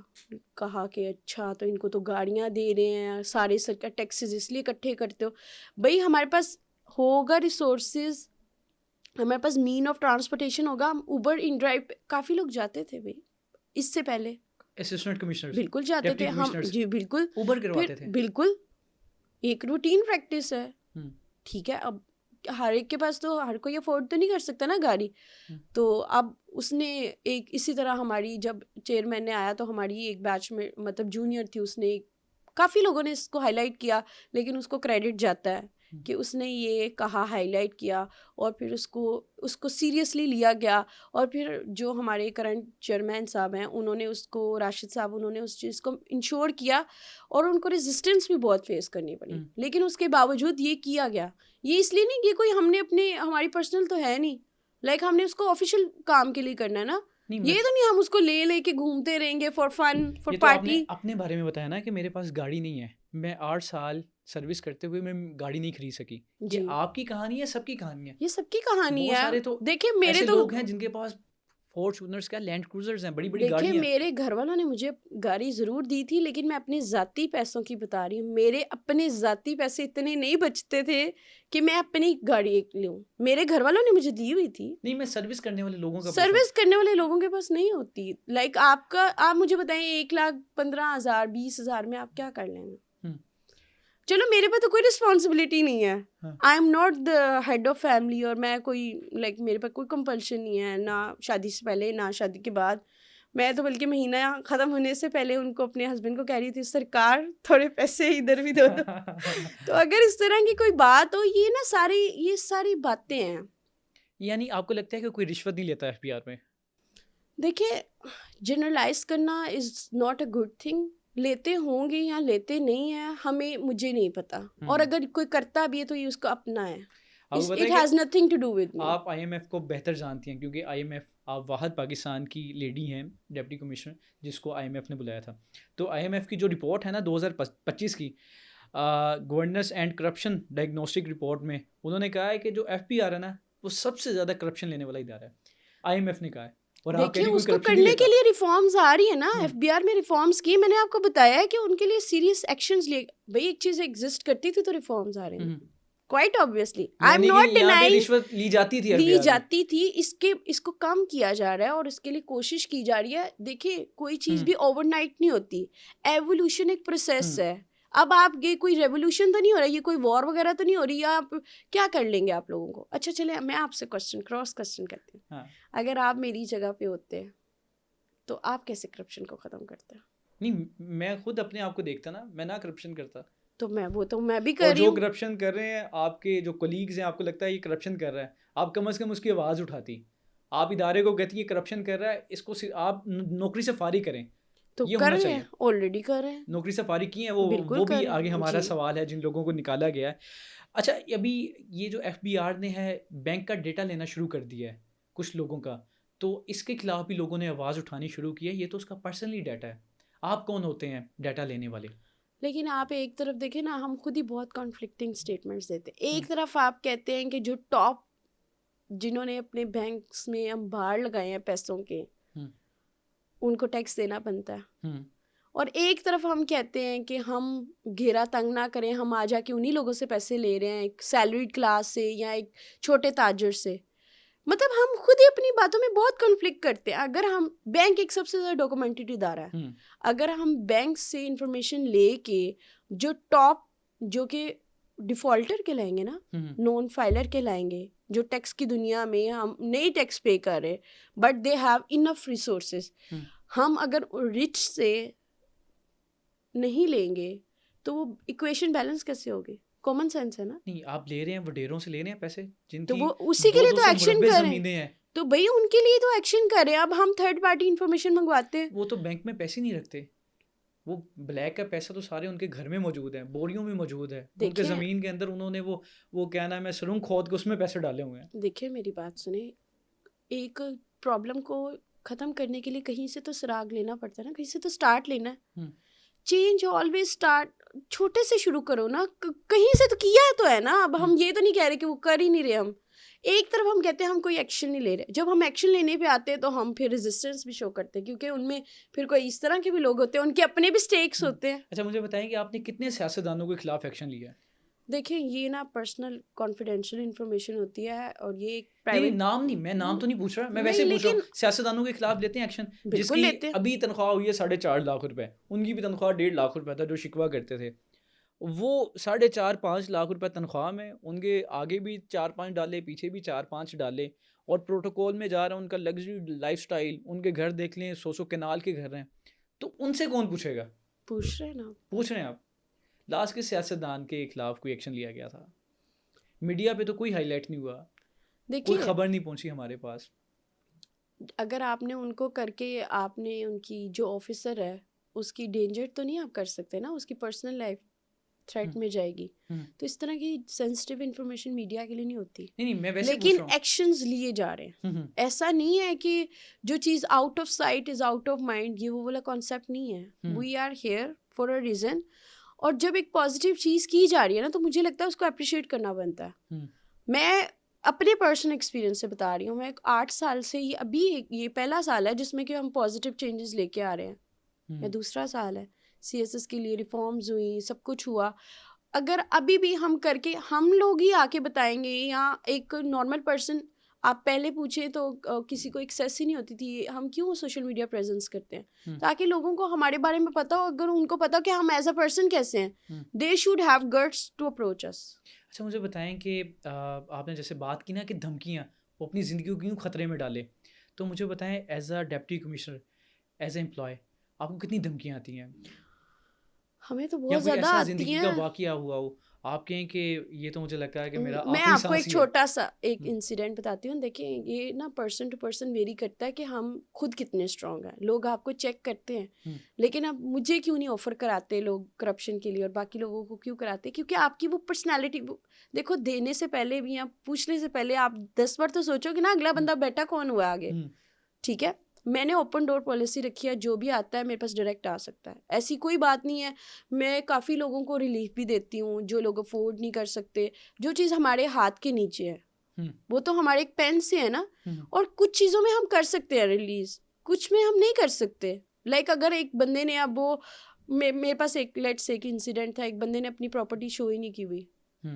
کہا کہ اچھا تو ان کو تو گاڑیاں دے رہے ہیں, سارے سرکار ٹیکسز اس لیے اکٹھے کرتے ہو. بھائی ہمارے پاس ہوگا ریسورسز, ہمارے پاس مین آف ٹرانسپورٹیشن ہوگا. ہم اوبر ان ڈرائیو پہ کافی لوگ جاتے تھے بھائی, اس سے پہلے اسسٹنٹ کمشنر بالکل جاتے تھے ہم, جی بالکل اوبر کرواتے تھے, بالکل ایک روٹین پریکٹس ہے. ٹھیک ہے, اب ہر ایک کے پاس تو ہر کوئی افورڈ تو نہیں کر سکتا نا گاڑی. تو اب اس نے ایک اسی طرح ہماری جب چیئرمین نے آیا تو ہماری ایک بیچ میں مطلب جونیئر تھی, اس نے کافی لوگوں نے اس کو ہائی لائٹ کیا, لیکن اس کو کریڈٹ جاتا ہے کہ اس نے یہ کہا, ہائی لائٹ کیا, اور پھر اس کو سیریسلی لیا گیا. اور پھر جو ہمارے کرنٹ چیئرمین صاحب ہیں انہوں نے اس کو, راشد صاحب, انہوں نے اس چیز کو انشور کیا, اور ان کو ریزسٹنس بھی بہت فیس کرنی پڑی, لیکن اس کے باوجود یہ کیا گیا. یہ اس لیے نہیں کہ کوئی ہم نے ہماری پرسنل تو ہے نہیں, لائک ہم نے اس کو آفیشیل کام کے لیے کرنا ہے نا. یہ تو نہیں ہم اس کو لے کے گھومتے رہیں گے فار فن فار پارٹی. اپنے بارے میں بتایا نا کہ میرے پاس گاڑی نہیں ہے, میں 8 سال سروس کرتے ہوئے میں گاڑی نہیں خرید سکی. یہ آپ کی کہانی ہے, سب کی کہانی ہے, یہ سب کی کہانی ہے. سارے تو دیکھیں میرے تو لوگ ہیں جن کے پاس فارچونرز کا لینڈ کروزرز ہیں, بڑی بڑی گاڑیاں. دیکھیں میرے گھر والوں نے مجھے گاڑی ضرور دی تھی, لیکن میں اپنے ذاتی پیسوں کی بتا رہی ہوں. میرے اپنے ذاتی پیسے اتنے نہیں بچتے تھے کہ میں اپنی گاڑی لوں. میرے گھر والوں نے مجھے دی ہوئی تھی. نہیں, میں سروس کرنے والے لوگوں کا, سروس کرنے والے لوگوں کے پاس نہیں ہوتی. لائک آپ مجھے بتائیں 1,15,000 20,000 میں آپ کیا کر لیں گے؟ چلو میرے پاس تو کوئی رسپانسبلٹی نہیں ہے, I am not the head of family, اور میں کوئی لائک میرے پاس کوئی کمپلشن نہیں ہے, نہ شادی سے پہلے نہ شادی کے بعد. میں تو بلکہ مہینہ ختم ہونے سے پہلے ان کو اپنے ہسبینڈ کو کہہ رہی تھی سرکار تھوڑے پیسے ادھر بھی دو. تو اگر اس طرح کی کوئی بات ہو, یہ ساری باتیں ہیں. یعنی آپ کو لگتا ہے کہ کوئی رشوت نہیں لیتا ایف بی آر میں؟ دیکھیے جنرلائز کرنا is not a good thing. لیتے ہوں گے یا لیتے نہیں ہیں مجھے نہیں پتا, اور اگر کوئی کرتا بھی ہے تو یہ اس کو اپنا ہے. It has nothing to do with me. آپ آئی ایم ایف کو بہتر جانتی ہیں کیونکہ آئی ایم ایف آپ واحد پاکستان کی لیڈی ہیں ڈپٹی کمشنر جس کو آئی ایم ایف نے بلایا تھا. تو آئی ایم ایف کی جو رپورٹ ہے نا 2025 کی governance and corruption diagnostic report میں انہوں نے کہا ہے کہ جو ایف پی آر ہے نا وہ سب سے زیادہ کرپشن لینے والا ادارہ ہے, آئی ایم ایف نے کہا ہے. دیکھیے اس کو کرنے کے لیے ریفارمز آ رہی ہے نا, ایف بی آر میں ریفارمز کی, میں نے آپ کو بتایا ہے کہ ان کے لیے سیریس ایکشنز لیے. بھائی ایک چیز ایگزسٹ کرتی تھی تو ریفارمز آ رہے ہیں, quite obviously. I am not denying رشوت لی جاتی تھی, اس کو کم کیا جا رہا ہے اور اس کے لیے کوشش کی جا رہی ہے. دیکھیے کوئی چیز بھی اوور نائٹ نہیں ہوتی, ایوولوشن ایک پروسیس ہے. اب آپ یہ کوئی ریولیوشن تو نہیں ہو رہا, یہ کوئی وار وغیرہ تو نہیں ہو رہی, یا آپ کیا کر لیں گے آپ لوگوں کو. اچھا چلے میں آپ سے کراس کوسچن کرتی ہوں, اگر آپ میری جگہ پہ ہوتے تو آپ کیسے کرپشن کو ختم کرتے؟ نہیں, میں خود اپنے آپ کو دیکھتا نا, میں نہ کرپشن کرتا. تو میں بھی کر رہی ہوں. جو کرپشن کر رہے ہیں آپ کے جو کولیگز ہیں, آپ کو لگتا ہے یہ کرپشن کر رہا ہے, آپ کم از کم اس کی آواز اٹھاتی, آپ ادارے کو کہتی یہ کرپشن کر رہا ہے, اس کو آپ نوکری سے فارغ کریں. تو کر رہے ہیں, آلریڈی کر رہے ہیں, نوکری سے فارغ کی ہیں وہ بھی آگے ہمارا سوال ہے جن لوگوں کو نکالا گیا ہے. اچھا ابھی یہ جو ایف بی آر نے ہے بینک کا ڈیٹا لینا شروع کر دیا ہے کچھ لوگوں کا, تو اس کے خلاف بھی لوگوں نے آواز اٹھانی شروع کی ہے. یہ تو اس کا پرسنلی ڈیٹا ہے, آپ کون ہوتے ہیں ڈیٹا لینے والے؟ لیکن آپ ایک طرف دیکھیں نا, ہم خود ہی بہت کانفلکٹنگ اسٹیٹمنٹس دیتے ہیں. ایک طرف آپ کہتے ہیں کہ جو ٹاپ جنہوں نے اپنے بینکس میں انبار لگائے ہیں پیسوں کے, ان کو ٹیکس دینا بنتا ہے, اور ایک طرف ہم کہتے ہیں کہ ہم گھیرا تنگ نہ کریں, ہم آ جا کے انہی لوگوں سے پیسے لے رہے ہیں, ایک سیلریڈ کلاس سے یا ایک چھوٹے تاجر سے. مطلب ہم خود ہی اپنی باتوں میں بہت کنفلکٹ کرتے ہیں. اگر ہم بینک ایک سب سے زیادہ ڈاکومنٹڈ ادارہ ہے, اگر ہم بینک سے انفارمیشن لے کے جو ٹاپ جو کہ ڈیفالٹر کہلائیں گے نا, نون فائلر کہلائیں گے, جو ٹیکس کی دنیا میں ہم نہیں ٹیکس پے کر رہے but they have enough resources, ہم اگر رچ سے نہیں لیں گے تو وہ ایکویشن بیلنس کیسے ہوگی؟ کامن سینس ہے نا. نہیں آپ لے رہے ہیں وڈیروں سے لے رہے ہیں پیسے جن تو کی وہ اسی کے لیے تو ایکشن مربع کریں, زمینیں ہیں, تو بھئی ان کے لیے تو ایکشن کریں. اب ہم تھرڈ پارٹی انفارمیشن منگواتے ہیں, وہ تو بینک میں پیسے نہیں رکھتے, وہ بلیک کا پیسہ تو سارے ان کے گھر میں موجود ہے, بوریوں میں موجود ہے, ان کے زمین کے اندر انہوں نے وہ کیا نام ہے سرنگ کھود کے اس میں پیسے ڈالے ہوئے ہیں. دیکھیں میری بات سنیں, ایک پرابلم کو ختم کرنے کے لیے کہیں سے تو سراغ لینا پڑتا ہے نا, کہیں سے تو سٹارٹ لینا ہے. چینج آلویز سٹارٹ چھوٹے سے شروع کرو نا, کہیں سے تو کیا تو ہے نا. اب ہم یہ تو نہیں کہہ رہے کہ وہ کر ہی نہیں رہے. ہم ایک طرف ہم کہتے ہیں ہم کوئی ایکشن نہیں لے رہے, جب ہم ایکشن لینے پہ آتے ہیں تو ہم پھر ریزسٹنس بھی شو کرتے ہیں, کیونکہ ان میں پھر کوئی اس طرح کے بھی لوگ ہوتے ہیں, ان کے اپنے بھی سٹیکس ہوتے ہیں. اچھا مجھے بتائیں کہ آپ نے کتنے سیاستدانوں کے خلاف ایکشن لیا ہے؟ دیکھیں یہ نا پرسنل کانفیڈینشیل انفارمیشن ہوتی ہے, اور یہ ایک نہیں نام نہیں, میں نام تو نہیں پوچھ رہا, میں ویسے پوچھ رہا ہوں سیاستدانوں کے خلاف لیتے ہیں ایکشن جس کی ابھی تنخواہ ہوئی ہے 4.5 لاکھ روپے, ان کی بھی تنخواہ 1.5 لاکھ روپے تھا جو شکوہ کرتے تھے, وہ 4.5 لاکھ روپے تنخواہ میں ان کے آگے بھی 4-5 ڈالے, پیچھے بھی 4-5 ڈالے, اور پروٹوکول میں جا رہا ہے ان کا لگژری لائف سٹائل, ان کے گھر دیکھ لیں 100 کنال کے گھر ہیں, تو ان سے کون پوچھے گا؟ پوچھ رہے ہیں نا, پوچھ رہے ہیں آپ. لاسٹ کے سیاستدان کے خلاف کوئی ایکشن لیا گیا تھا؟ میڈیا پہ تو کوئی ہائی لائٹ نہیں ہوا, کوئی خبر نہیں پہنچی ہمارے پاس. اگر آپ نے ان کو کر کے آپ نے ان کی جو آفیسر ہے اس کی ڈینجر تو نہیں آپ کر سکتے نا, اس کی پرسنل لائف تھریٹ میں جائے گی. تو اس طرح کی سینسٹیو انفارمیشن میڈیا کے لیے نہیں ہوتی, لیکن ایکشنز لیے جا رہے ہیں. ایسا نہیں ہے کہ جو چیز out of sight is out of mind, یہ وہ والا کانسیپٹ نہیں ہے. We are here for a reason, اور جب ایک پازیٹیو چیز کی جا رہی ہے نا تو مجھے لگتا ہے اس کو اپریشیٹ کرنا بنتا ہے. میں اپنے پرسنل ایکسپیرینس سے بتا رہی ہوں, میں 8 سال سے ابھی یہ پہلا سال ہے جس میں کہ ہم پازیٹیو چینجز لے کے آ رہے ہیں, یا دوسرا سال ہے. سی ایس ایس کے لیے ریفارمز ہوئی, سب کچھ ہوا. اگر ابھی بھی ہم کر کے ہم لوگ ہی آ کے بتائیں گے, یا ایک نارمل پرسن آپ پہلے پوچھیں تو کسی کو ایکسیس ہی نہیں ہوتی تھی, ہم کیوں سوشل میڈیا پریزنس کرتے ہیں تاکہ لوگوں کو ہمارے بارے میں پتہ ہو. اگر ان کو پتا کہ ہم ایز اے پرسن کیسے ہیں, they should have guts to approach us. اچھا مجھے بتائیں کہ آپ نے جیسے بات کی نا کہ دھمکیاں وہ اپنی زندگی کو کیوں خطرے میں ڈالے, تو مجھے بتائیں as a deputy commissioner, as an employee, آپ کو کتنی دھمکیاں آتی ہیں؟ ہمیں تو بہت زیادہ آتی ہیں. زندگی کا واقعہ ہوا ہو آپ کہیں کہ یہ تو مجھے لگتا ہے کہ میرا میں آپ کو ایک چھوٹا سا ایک انسیڈنٹ بتاتی ہوں. دیکھیں یہ نا پرسن ٹو پرسن ویری کرتا ہے کہ ہم خود کتنے اسٹرانگ ہیں. لوگ آپ کو چیک کرتے ہیں, لیکن اب مجھے کیوں نہیں آفر کراتے لوگ کرپشن کے لیے, اور باقی لوگوں کو کیوں کراتے؟ کیونکہ آپ کی وہ پرسنالٹی, دیکھو دینے سے پہلے بھی یا پوچھنے سے پہلے آپ 10 بار تو سوچو کہ نا اگلا بندہ بیٹا کون ہوا آگے. ٹھیک ہے, میں نے اوپن ڈور پالیسی رکھی ہے, جو بھی آتا ہے میرے پاس ڈائریکٹ آ سکتا ہے, ایسی کوئی بات نہیں ہے. میں کافی لوگوں کو ریلیف بھی دیتی ہوں جو لوگ افورڈ نہیں کر سکتے. جو چیز ہمارے ہاتھ کے نیچے ہے وہ تو ہمارے ایک پین سے ہے نا, اور کچھ چیزوں میں ہم کر سکتے ہیں ریلیز, کچھ میں ہم نہیں کر سکتے. لائک اگر ایک بندے نے, اب وہ میرے پاس ایک لیٹس ایک انسیڈنٹ تھا, ایک بندے نے اپنی پراپرٹی شو ہی نہیں کی ہوئی,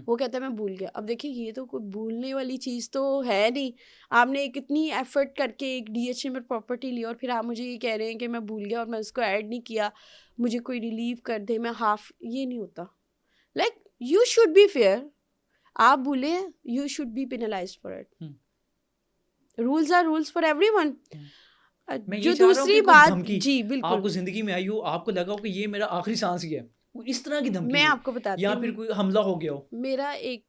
وہ کہتا ہے میں بھول گیا. اب دیکھیں یہ تو کوئی بھولنے والی چیز تو ہے نہیں. آپ نے ایک اتنی ایفرٹ کر کے ایک ڈی ایچ اے میں پراپرٹی لی, اور پھر آپ مجھے یہ کہہ رہے ہیں کہ میں بھول گیا اور میں اس کو ایڈ نہیں کیا, مجھے کوئی ریلیو کر دے, میں ہاف. یہ نہیں ہوتا. Like you should be fair. آپ بھولے ہیں, you should be penalised for it. Rules are rules for everyone. جو دوسری بات, جی بالکل, آپ کو زندگی میں آئی ہو, آپ کو لگا ہو کہ یہ میرا آخری سانس ہی ہے, اس طرح کی دھمکی میں آپ کو بتاتی ہوں, یا پھر کوئی حملہ ہو گیا ہو. میرا ایک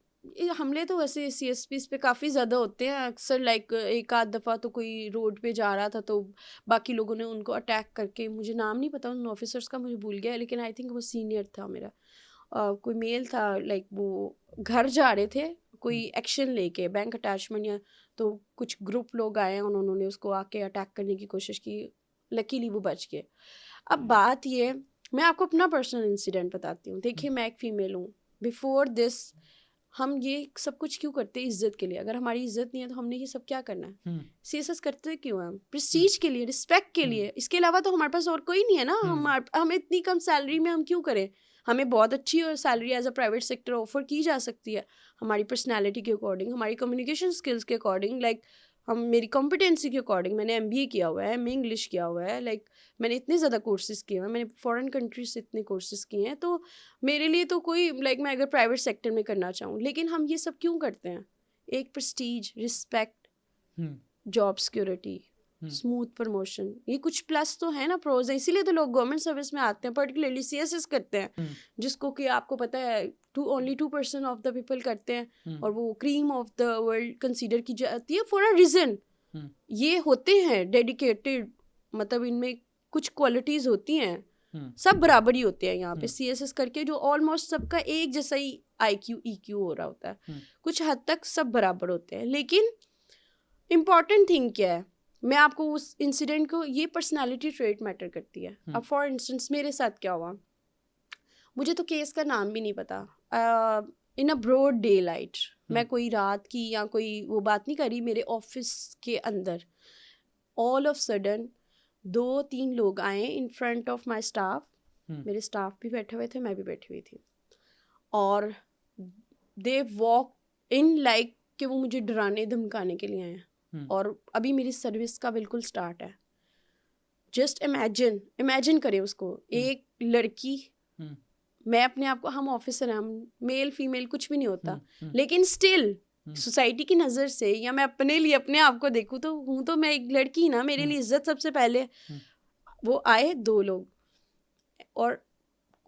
حملے تو ویسے سی ایس پیز پہ کافی زیادہ ہوتے ہیں اکثر. لائک ایک آدھ دفعہ تو کوئی روڈ پہ جا رہا تھا تو باقی لوگوں نے ان کو اٹیک کر کے, مجھے نام نہیں پتا ان آفیسرس کا, مجھے بھول گیا, لیکن آئی تھنک وہ سینئر تھا میرا, کوئی میل تھا لائک وہ گھر جا رہے تھے کوئی ایکشن لے کے بینک اٹیچمنٹ یا تو کچھ گروپ لوگ آئے ہیں انہوں نے اس کو آ کے اٹیک کرنے کی کوشش کی, لکیلی وہ بچ گئے. اب بات یہ, میں آپ کو اپنا پرسنل انسیڈنٹ بتاتی ہوں. دیکھیے میں ایک فیمیل ہوں, بیفور دس ہم یہ سب کچھ کیوں کرتے ہیں؟ عزت کے لیے. اگر ہماری عزت نہیں ہے تو ہم نے یہ سب کیا کرنا ہے؟ سی ایس ایس کرتے کیوں ہیں ہم؟ پریسٹیج کے لیے, رسپیکٹ کے لیے. اس کے علاوہ تو ہمارے پاس اور کوئی نہیں ہے نا. ہم اتنی کم سیلری میں ہم کیوں کریں؟ ہمیں بہت اچھی salary as a private sector offer کی جا سکتی ہے ہماری پرسنالٹی کے اکارڈنگ, ہماری کمیونیکیشن اسکلس کے اکارڈنگ, لائک میری کمپٹینسی کے اکارڈنگ. میں نے MBA کیا ہوا ہے, میں انگلش کیا ہوا ہے, لائک میں نے اتنے زیادہ کورسز کیے ہوئے ہیں, میں نے فارن کنٹریز سے اتنے کورسز کیے ہیں. تو میرے لیے تو کوئی لائک میں اگر پرائیویٹ سیکٹر میں کرنا چاہوں, لیکن ہم یہ سب کیوں کرتے ہیں؟ ایک prestige, respect, job security, smooth promotion, یہ کچھ پلس تو ہے نا, پروز ہیں. اسی لیے تو لوگ گورنمنٹ سروس میں آتے ہیں, پرٹیکولرلی CSS کرتے ہیں, جس کو کہ آپ کو پتہ ہے only 2% آف دا پیپل کرتے ہیں, اور وہ cream of the world consider کی جاتی ہے فار اے ریزن. یہ ہوتے ہیں ڈیڈیکیٹڈ, مطلب ان میں کچھ کوالٹیز ہوتی ہیں, سب برابر ہی ہوتے ہیں یہاں پہ CSS کر کے, جو آلموسٹ سب کا ایک جیسا ہی IQ EQ ہو رہا ہوتا ہے, کچھ حد تک سب برابر ہوتے ہیں. لیکن امپورٹنٹ تھنگ کیا ہے, میں آپ کو اس انسیڈنٹ کو, یہ پرسنالٹی ٹریٹ میٹر کرتی ہے. اب فار انسٹنس میرے ساتھ کیا ہوا, مجھے تو کیس کا نام بھی نہیں پتا. ان اے براڈ ڈے لائٹ, میں کوئی رات کی یا کوئی وہ بات نہیں کری, میرے آفس کے اندر آل آف سڈن 2-3 لوگ آئے in front of my staff. میرے اسٹاف بھی بیٹھے ہوئے تھے, میں بھی بیٹھی ہوئی تھی, اور دے واک ان لائک کہ وہ مجھے ڈرانے دھمکانے کے لیے آئے ہیں, اور ابھی میری سروس کا بالکل اسٹارٹ ہے. جسٹ امیجن کریں اس کو, ایک لڑکی, میں اپنے آپ کو, ہم آفیسر ہیں, ہم میل فیمیل کچھ بھی نہیں ہوتا, لیکن اسٹل سوسائٹی کی نظر سے, یا میں اپنے لیے اپنے آپ کو دیکھوں تو ہوں تو میں ایک لڑکی نا, میرے لیے عزت سب سے پہلے. وہ آئے 2 لوگ, اور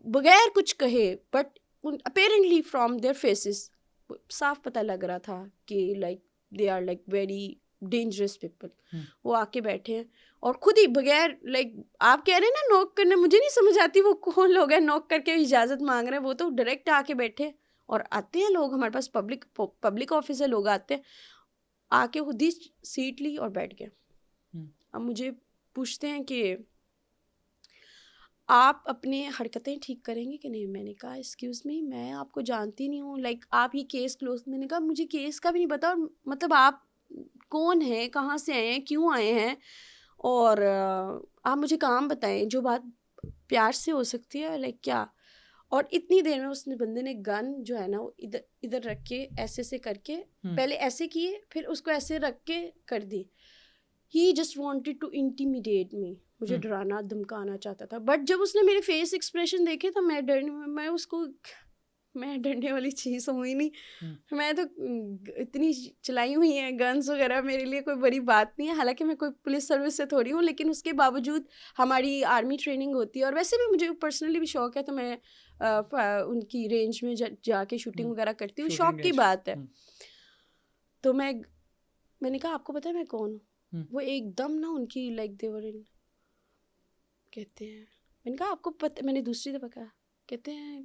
بغیر کچھ کہے, but apparently from their faces صاف پتہ لگ رہا تھا کہ like they are like very dangerous people. وہ آ کے بیٹھے ہیں, اور خود ہی بغیر لائک آپ کہہ رہے ہیں نا نوک کرنے, مجھے نہیں سمجھ آتی وہ کون لوگ ہیں نوک کر کے اجازت مانگ رہے ہیں. وہ تو ڈائریکٹ آ کے بیٹھے, اور آتے ہیں لوگ, ہمارے پاس پبلک آفس ہے, لوگ آتے ہیں, آ کے خود ہی سیٹ لی اور بیٹھ گئے. اب مجھے پوچھتے ہیں کہ آپ اپنے حرکتیں ٹھیک کریں گے کہ نہیں. میں نے کہا ایکسکیوز می, میں آپ کو جانتی نہیں ہوں, لائک آپ یہ کیس کلوز. میں نے کہا مجھے کیس کا بھی نہیں پتا, اور مطلب آپ کون ہیں, کہاں سے آئے ہیں, کیوں آئے ہیں, اور آپ مجھے کام بتائیں جو بات پیار سے ہو سکتی ہے, لائک کیا. اور اتنی دیر میں اس نے بندے نے گن جو ہے نا وہ ادھر رکھ کے ایسے سے کر کے, پہلے ایسے کیے, پھر اس کو ایسے رکھ کے کر دی. He just wanted to intimidate me, مجھے ڈرانا دھمکانا چاہتا تھا. بٹ جب اس نے میرے فیس ایکسپریشن دیکھے تو میں ڈرنے والی چیز ہوں ہی نہیں. میں تو اتنی چلائی ہوئی ہیں گنز وغیرہ, میرے لیے کوئی بڑی بات نہیں ہے. حالانکہ میں کوئی پولیس سروس سے تھوڑی ہوں, لیکن اس کے باوجود ہماری آرمی ٹریننگ ہوتی ہے, اور ویسے بھی مجھے پرسنلی بھی شوق ہے, تو میں ان کی رینج میں جا کے شوٹنگ وغیرہ کرتی ہوں, شوق کی بات ہے. تو میں نے کہا آپ کو پتہ ہے میں کون ہوں. وہ ایک دم نا ان کی لائک دیور کہتے ہیں, میں نے کہا آپ کو پتہ, میں نے دوسری دفعہ کہا, کہتے ہیں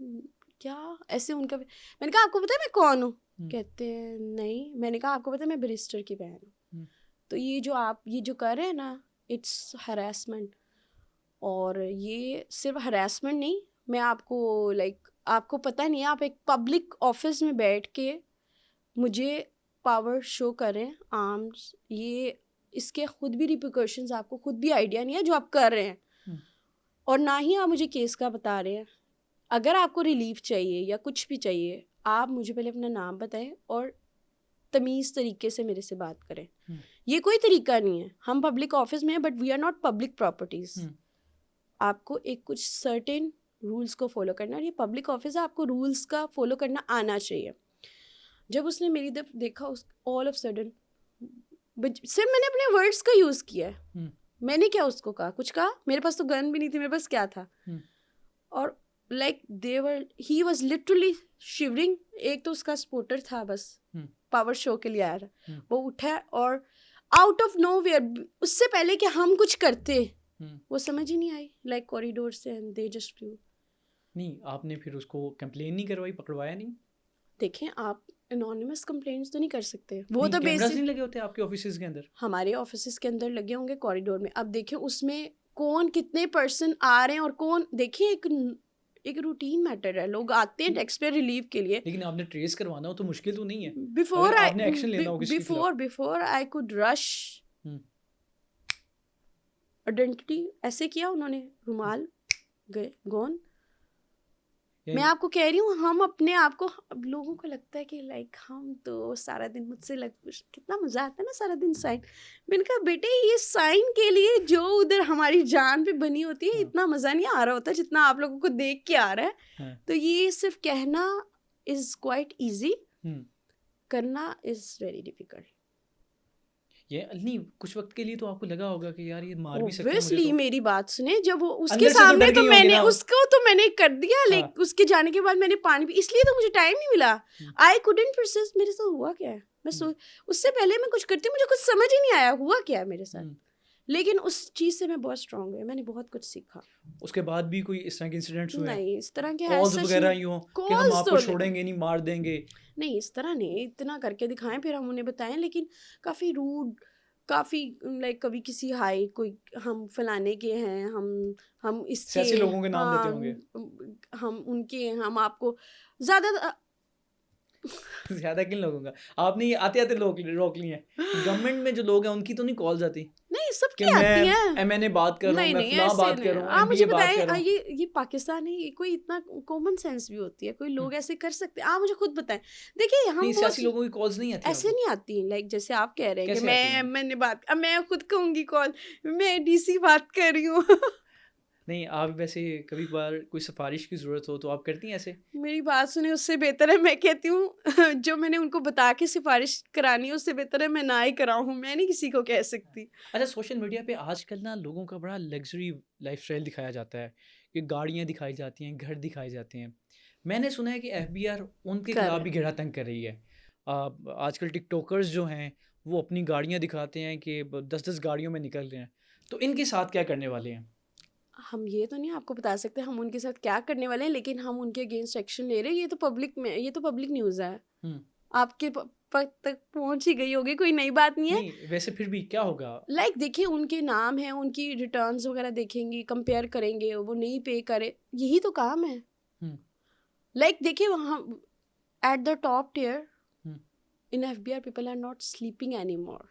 کیا ایسے ان کا, میں نے کہا آپ کو پتہ ہے میں کون ہوں. کہتے ہیں نہیں. میں نے کہا آپ کو پتہ ہے میں بیرسٹر کی بہن ہوں. تو یہ جو آپ یہ جو کر رہے ہیں نا, اٹس ہراسمنٹ. اور یہ صرف ہراسمنٹ نہیں, میں آپ کو لائک آپ کو پتہ نہیں ہے, آپ ایک پبلک آفس میں بیٹھ کے مجھے پاور شو کریں, آرمس, یہ اس کے خود بھی ریپریکاشنز آپ کو خود بھی آئیڈیا نہیں ہے جو آپ کر رہے ہیں, اور نہ ہی آپ مجھے کیس کا بتا رہے ہیں. اگر آپ کو ریلیف چاہیے یا کچھ بھی چاہیے, آپ مجھے پہلے اپنا نام بتائیں اور تمیز طریقے سے میرے سے بات کریں. یہ کوئی طریقہ نہیں ہے, ہم پبلک آفس میں ہیں but we are not public properties. آپ کو ایک کچھ سرٹن رولس کو فالو کرنا, اور یہ پبلک آفس ہے, آپ کو رولس کا فالو کرنا آنا چاہیے. جب اس نے میری طرف دیکھا, آل آف سڈن صرف میں نے اپنے ورڈس کا یوز کیا ہے. میں نے کیا اس کو کہا, کچھ کہا, میرے پاس تو گن بھی نہیں تھی, میرے پاس کیا تھا. اور like he was literally shivering. ایک تو اس کا سپورٹر تھا, بس پاور شو کے لیے آیا تھا, وہ اٹھا اور آؤٹ آف نو ویئر, اس سے پہلے کہ ہم کچھ کرتے, وہ سمجھ ہی نہیں آئی, لائک کوریڈور سے, اینڈ دے جسٹ فلیو. نہیں آپ نے پھر اس کو کمپلین نہیں کروائی, پکڑوایا نہیں؟ دیکھیں آپ انانیمس کمپلینٹس تو نہیں کر سکتے, وہ تو کیمراز بیسک نہیں لگے ہوتے آپ کے آفیسز کے اندر؟ ہمارے آفیسز کے اندر لگے ہوں گے کوریڈور میں. اب دیکھیں اس میں کون کتنے پرسن آ رہے ہیں اور کون, دیکھیں ایک روٹین میٹر ہے, لوگ آتے ہیں ٹیکس پے ریلیف کے لیے. لیکن آپ نے ٹریس کروانا ہو تو مشکل تو نہیں ہے, بفور اگر آپ نے ایکشن لینا ہو کسی کے خلاف. Before I could rush identity ایسے کیا انہوں نے, رومال گئے گون. میں آپ کو کہہ رہی ہوں, ہم اپنے آپ کو, لوگوں کو لگتا ہے کہ لائک ہم تو سارا دن, مجھ سے کتنا مزہ آتا ہے نا سارا دن سائن. میں نے کہا بیٹے یہ سائن کے لیے جو ادھر ہماری جان پہ بنی ہوتی ہے اتنا مزہ نہیں آ رہا ہوتا جتنا آپ لوگوں کو دیکھ کے آ رہا ہے. تو یہ صرف کہنا از کوائٹ ایزی, کرنا از ویری ڈیفیکلٹ. یہ نہیں کچھ وقت کے لیے تو آپ کو لگا ہوگا کہ یار یہ مار بھی سکتے ہیں مجھے. اوبویسلی میری بات سنیں, جب وہ اس کے سامنے تو میں نے اس کو تو میں نے کر دیا, لیکن اس کے جانے کے بعد میں نے پانی بھی, اس لیے تو مجھے ٹائم نہیں ملا. آئی کوڈنٹ پروسیس میرے ساتھ ہوا کیا ہے. میں اس سے پہلے میں کچھ کرتی, مجھے کچھ سمجھ ہی نہیں آیا ہوا کیا ہے میرے ساتھ. لیکن اس چیز سے میں بہت اسٹرانگ ہوئی, میں نے بہت کچھ سیکھا. اس کے بعد بھی کوئی اس طرح کے انسیڈنٹس ہوئے؟ نہیں اس طرح کے کالز وغیرہ یوں کہ ہم آپ کو چھوڑیں گے نہیں, مار دیں گے؟ نہیں اس طرح نہیں, اتنا کر کے دکھائیں پھر ہم انہیں بتائیں. لیکن کافی روڈ, کافی لائک کبھی کسی ہائی کوئی ہم فلانے کے ہیں, ہم اس کے ایسے لوگوں کے نام لیتے ہوں گے, ہم ان کے, ہم آپ کو زیادہ کن لوگوں کا آپ نے یہ آتے آتے روک لی ہیں. گورنمنٹ میں جو لوگ ہیں ان کی تو نہیں کالز آتی؟ نہیں سب کی آتی ہیں. میں نے بات کر رہا ہوں, میں فلاں بات کر رہا ہوں, آپ مجھے بتائیں یہ پاکستان ہے, کوئی اتنا کامن سینس بھی ہوتی ہے, کوئی لوگ ایسے کر سکتے ہیں؟ آپ مجھے خود بتائیں. دیکھیے ہم سیاسی لوگوں کی کالز نہیں آتی ایسے نہیں آتی, لائک جیسے آپ کہہ رہے ہیں کہ میں نے بات, اب میں خود کہوں گی کال, میں ڈی سی بات کر رہی ہوں. نہیں آپ ویسے کبھی بار کوئی سفارش کی ضرورت ہو تو آپ کرتی ہیں ایسے؟ میری بات سنیں, اس سے بہتر ہے میں کہتی ہوں جو میں نے ان کو بتا کے سفارش کرانی ہے اس سے بہتر ہے میں نہ ہی کراؤں, میں نہیں کسی کو کہہ سکتی. اچھا سوشل میڈیا پہ آج کل نا لوگوں کا بڑا لگژری لائف اسٹائل دکھایا جاتا ہے, کہ گاڑیاں دکھائی جاتی ہیں, گھر دکھائے جاتے ہیں. میں نے سنا ہے کہ ایف بی آر ان کے خلاف بھی گھیرا تنگ کر رہی ہے. آج کل ٹک ٹاکرز جو ہیں وہ اپنی گاڑیاں دکھاتے ہیں کہ 10 گاڑیوں میں نکل رہے ہیں, تو ان کے ساتھ کیا کرنے والے ہیں؟ ہم یہ تو نہیں آپ کو بتا سکتے ہم ان کے ساتھ کیا کرنے والے ہیں, لیکن ہم ان کے اگینسٹ ایکشن لے رہے ہیں. یہ تو پبلک میں, یہ تو پبلک نیوز ہے, آپ کے تک پہنچ ہی گئی ہوگی, کوئی نئی بات نہیں ہے. ویسے پھر بھی کیا ہوگا, لائک دیکھیں ان کے نام ہیں, ان کی ریٹرنز وغیرہ دیکھیں گی, کمپیئر کریں گے, وہ نہیں پے کرے, یہی تو کام ہے. لائک دیکھیں وہاں at the top tier in F B R people are not sleeping anymore.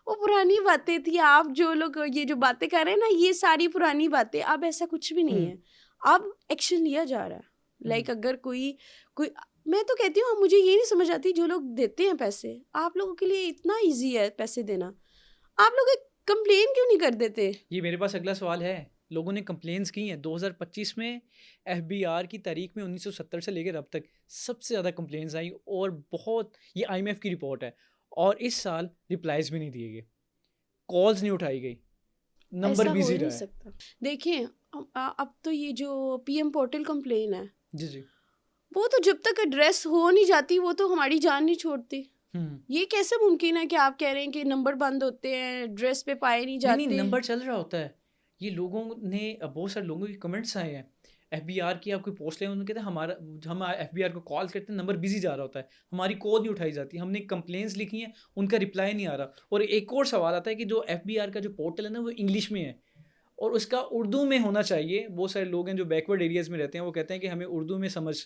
وہ پرانی باتیں تھی, آپ جو لوگ یہ جو باتیں کر رہے ہیں نا, یہ ساری پرانی باتیں, اب ایسا کچھ بھی نہیں ہے, اب ایکشن لیا جا رہا ہے. لائک اگر کوئی میں تو کہتی ہوں مجھے یہ نہیں سمجھ آتی, جو لوگ دیتے ہیں پیسے, آپ لوگوں کے لیے اتنا ایزی ہے پیسے دینا, آپ لوگ ایک کمپلین کیوں نہیں کر دیتے؟ یہ میرے پاس اگلا سوال ہے. لوگوں نے کمپلینس کی ہیں 2025 میں, ایف بی آر کی تاریخ میں 1970 سے لے کر اب تک سب سے زیادہ کمپلینس آئی, اور بہت, یہ آئی ایم ایف کی رپورٹ ہے, اور اس سال رپلائز بھی نہیں دیے گئے, کالز نہیں اٹھائی گئی, نمبر بزی رہا ہے. دیکھیں اب تو یہ جو پی ایم پورٹل کمپلین ہے, جی وہ تو جب تک ایڈریس ہو نہیں جاتی وہ تو ہماری جان نہیں چھوڑتی. یہ کیسے ممکن ہے کہ آپ کہہ رہے ہیں کہ نمبر بند ہوتے ہیں, ایڈریس پہ پائے نہیں جاتے؟ نہیں, نمبر چل رہا ہوتا ہے. یہ لوگوں نے, بہت سارے لوگوں کے کمنٹس آئے ہیں, ایف بی آر کی آپ کوئی پوسٹ لیں, انہوں نے کہتے ہیں ہم ایف بی آر کو کال کرتے ہیں, نمبر بزی جا رہا ہوتا ہے, ہماری کال نہیں اٹھائی جاتی, ہم نے کمپلینس لکھی ہیں, ان کا رپلائی نہیں آ رہا. اور ایک اور سوال آتا ہے کہ جو ایف بی آر کا جو پورٹل ہے نا وہ انگلش میں ہے, اور اس کا اردو میں ہونا چاہیے. بہت سارے لوگ ہیں جو بیکورڈ ایریاز میں رہتے ہیں, وہ کہتے ہیں کہ ہمیں اردو میں سمجھ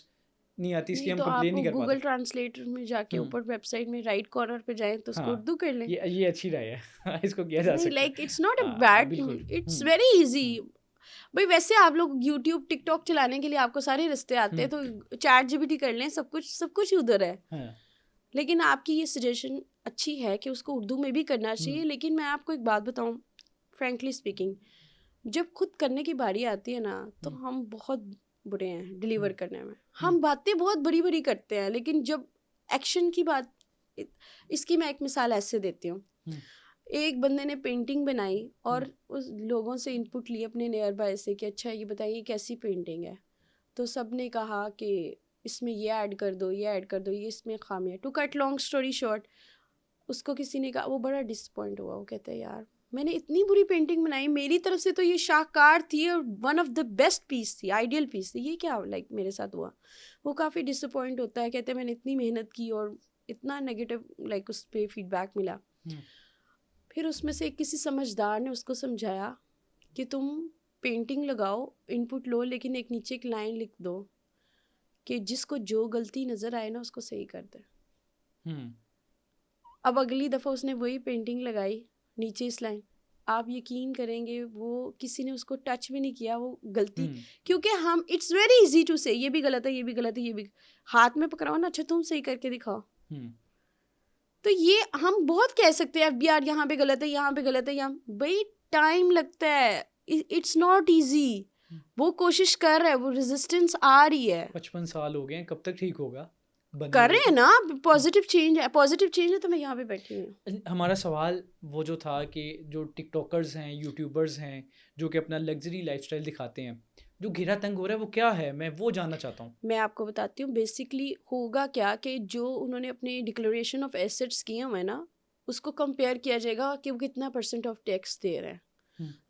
نہیں آتی, اس لیے ہم کمپلین نہیں کر پاتے. گوگل ٹرانسلیٹر میں جا کے اوپر ویب سائٹ میں رائٹ کارنر پہ جائیں تو اس کو اردو کر لیں. یہ اچھی رائے ہے, اس کو کیا جا سکتا ہے. Like it's not a bad, it's very easy. بھائی ویسے آپ لوگ یوٹیوب ٹک ٹاک چلانے کے لیے آپ کو سارے رستے آتے ہیں, تو چیٹ جی پی ٹی کر لیں, سب کچھ ادھر ہے. لیکن آپ کی یہ سجیشن اچھی ہے کہ اس کو اردو میں بھی کرنا چاہیے. لیکن میں آپ کو ایک بات بتاؤں, فرینکلی اسپیکنگ, جب خود کرنے کی باری آتی ہے نا تو ہم بہت برے ہیں ڈیلیور کرنے میں. ہم باتیں بہت بڑی بڑی کرتے ہیں, لیکن جب ایکشن کی بات, اس کی میں ایک مثال ایسے دیتی ہوں. ایک بندے نے پینٹنگ بنائی اور اس لوگوں سے ان پٹ لی اپنے نیئر بائی سے کہ اچھا یہ بتائیے کیسی پینٹنگ ہے, تو سب نے کہا کہ اس میں یہ ایڈ کر دو, یہ ایڈ کر دو, یہ اس میں خامی ہے. To cut long story short, اس کو کسی نے کہا, وہ بڑا ڈس پوائنٹ ہوا, وہ کہتا ہے یار میں نے اتنی بری پینٹنگ بنائی, میری طرف سے تو یہ شاہکار تھی اور ون آف دا بیسٹ پیس تھی, آئیڈیل پیس تھی, یہ کیا لائک میرے ساتھ ہوا. وہ کافی ڈس اپوائنٹ ہوتا ہے, کہتے ہیں میں نے اتنی محنت کی اور اتنا نیگیٹو لائک اس پہ فیڈ بیک ملا. پھر اس میں سے کسی سمجھدار نے اس کو سمجھایا کہ تم پینٹنگ لگاؤ, ان پٹ لو, لیکن ایک نیچے ایک لائن لکھ دو کہ جس کو جو غلطی نظر آئے نا اس کو صحیح کر دے. اب اگلی دفعہ اس نے وہی پینٹنگ لگائی, نیچے اس لائن, آپ یقین کریں گے وہ کسی نے اس کو ٹچ بھی نہیں کیا وہ غلطی, کیونکہ ہم اٹس ویری ایزی ٹو سے یہ بھی غلط ہے, یہ بھی غلط ہے, یہ بھی ہاتھ میں پکڑاؤ نا, اچھا تم صحیح کر کے دکھاؤ. تو یہ ہم بہت کہہ سکتے ہیں ایف بی آر یہاں پہ غلط ہے, یہاں پہ غلط ہے, یہاں بھائی ٹائم لگتا ہے, اٹس ناٹ ایزی. وہ کوشش کر رہا ہے, وہ ریزسٹنس آ رہی ہے. 55 سال ہو گئے ہیں, کب تک ٹھیک ہوگا؟ کر رہے ہیں نا, پازیٹیو چینج ہے, پازیٹیو چینج ہے, تو میں یہاں پہ بیٹھی ہوں. ہمارا سوال وہ جو تھا کہ جو ٹک ٹاکرز ہیں, یوٹیوبرز ہیں, جو کہ اپنا لگژری لائف اسٹائل دکھاتے ہیں, جو گھیرا تنگ ہو رہا ہے وہ کیا ہے, میں وہ جاننا چاہتا ہوں. میں آپ کو بتاتی ہوں بیسکلی ہوگا کیا, کہ جو انہوں نے اپنے ڈکلریشن آف ایسٹس کیے ہوئے نا, اس کو کمپیئر کیا جائے گا کہ وہ کتنا % آف ٹیکس دے رہے ہیں.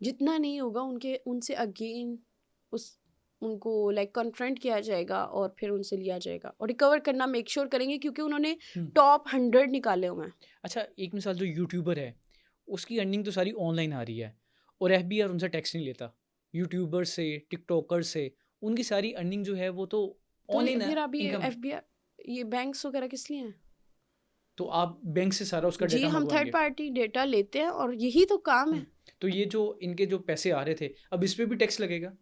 جتنا نہیں ہوگا ان سے اگین ان کو لائک کنفرنٹ کیا جائے گا اور پھر ان سے لیا جائے گا اور ریکور کرنا میک شیور کریں گے, کیونکہ انہوں نے ٹاپ 100 نکالے ہوئے ہیں. اچھا ایک مثال, جو یوٹیوبر ہے اس کی ارننگ تو ساری آن لائن آ رہی ہے اور ایف بی آر ان سے ٹیکس نہیں لیتا. یوٹیوبر سے, ٹک ٹاکر سے, ان کی ساری ارننگ جو ہے وہ تو آن لائن ہے. پھر اب یہ ایف بی آر, یہ بینکس وغیرہ کس لیے ہیں؟ تو آپ بینک سے سارا اس کا ڈیٹا جی ہم تھرڈ پارٹی ڈیٹا لیتے ہیں اور یہی تو کام ہے. تو یہ جو ان کے جو پیسے آ رہے تھے, اب اس پہ بھی ٹیکس لگے گا؟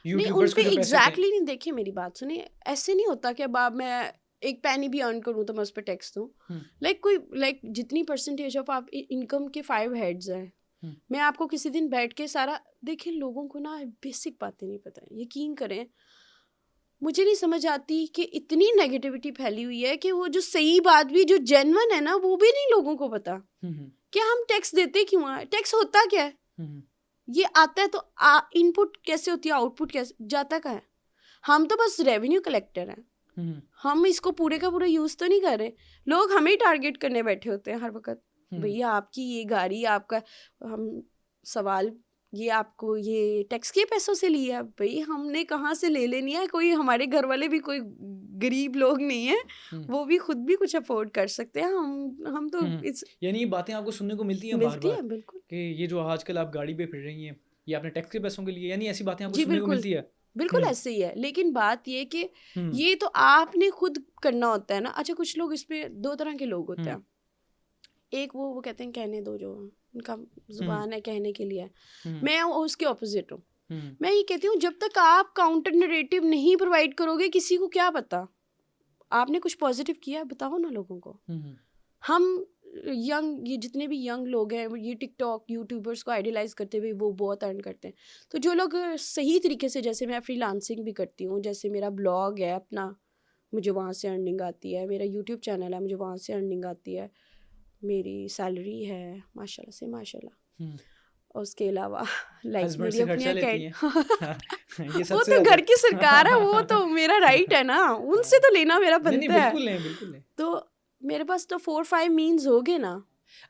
نہیں ان پہ ایگزیکٹلی نہیں. دیکھیے میری بات سنیں, ایسے نہیں ہوتا کہ اب میں ایک پینی بھی ارن کروں تو میں اس پہ ٹیکس دوں. لائک جتنی پرسنٹیج آف آپ انکم کے 5 ہیڈز ہیں, میں آپ کو کسی دن بیٹھ کے سارا دیکھیں, لوگوں کو نا بیسک باتیں نہیں پتہ, یقین کریں مجھے نہیں سمجھ آتی کہ اتنی نیگیٹیوٹی پھیلی ہوئی ہے کہ وہ جو صحیح بات بھی جو جینون ہے نا وہ بھی نہیں لوگوں کو پتا کہ ہم ٹیکس دیتے کیوں ہیں, ٹیکس ہوتا کیا ہے, یہ آتا ہے تو ان پٹ کیسے ہوتی ہے, آؤٹ پٹ کیسے جاتا کا ہے. ہم تو بس ریونیو کلیکٹر ہیں, ہم اس کو پورے کا پورا یوز تو نہیں کر رہے. لوگ ہمیں ٹارگیٹ کرنے بیٹھے ہوتے ہیں ہر وقت, بھیا آپ کی یہ گاڑی, آپ کا ہم سوال یہ آپ کو یہ ٹیکس کے پیسوں سے لیا, بھائی ہم نے کہاں سے لے لینی ہے, کوئی ہمارے گھر والے بھی کوئی غریب لوگ نہیں ہیں, وہ بھی خود بھی کچھ افورڈ کر سکتے ہیں. ہم تو یعنی یہ باتیں آپ کو سننے کو ملتی ہیں بار بار, بالکل, کہ یہ جو آج کل آپ گاڑی پہ پھر رہی ہیں یہ آپ نے ٹیکس کے پیسوں کے لیے, یعنی ایسی باتیں آپ کو سننے کو ملتی ہے. بالکل ایسے ہی ہے, لیکن بات یہ کہ یہ تو آپ نے خود کرنا ہوتا ہے نا. اچھا کچھ لوگ اس پہ 2 طرح کے لوگ ہوتے ہیں, ایک وہ کہتے ہیں کہنے دو, جو ان کا زبان ہے کہنے کے لیے, میں اس کے اپوزٹ ہوں. میں یہ کہتی ہوں جب تک آپ کاؤنٹر نریٹو نہیں پرووائڈ کرو گے, کسی کو کیا پتا آپ نے کچھ پازیٹیو کیا, بتاؤ نا لوگوں کو. ہم یہ جتنے بھی ینگ لوگ ہیں, یہ ٹک ٹاک یوٹیوبرس کو آئیڈیلائز کرتے ہوئے وہ بہت ارن کرتے ہیں. تو جو لوگ صحیح طریقے سے, جیسے میں فری لانسنگ بھی کرتی ہوں, جیسے میرا بلاگ ہے اپنا, مجھے وہاں سے ارننگ آتی ہے, میرا یوٹیوب چینل ہے, مجھے وہاں سے ارننگ آتی ہے, میری سیلری ہے ماشاء اللہ سے ماشاء اللہ. اور اس کے علاوہ لائک میری اپنی وہ تو گھر کی سرکار ہے, وہ تو میرا رائٹ ہے نا, ان سے تو لینا میرا بنتا ہے. بالکل. تو میرے پاس تو 4-5 مینز ہو گئے نا.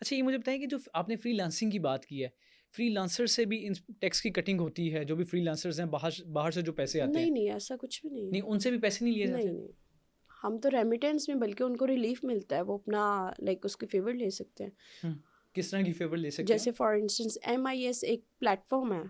اچھا یہ مجھے بتائیں کہ جو آپ نے فری لانسنگ کی بات کی ہے, فری لانسر سے بھی ٹیکس کی کٹنگ ہوتی ہے؟ جو بھی فری لانسرز ہیں باہر سے جو پیسے آتے ہیں, نہیں ایسا کچھ بھی نہیں. نہیں ان سے بھی پیسے نہیں لیے جاتے؟ نہیں, ہم تو ریمیٹنس میں, بلکہ ان کو ریلیف ملتا ہے, وہ اپنا لائک اس کی فیور لے سکتے ہیں. کس طرح کی فیور لے سکتے ہیں؟ جیسے فار انسٹنس MIS ایک پلیٹ فارم ہے,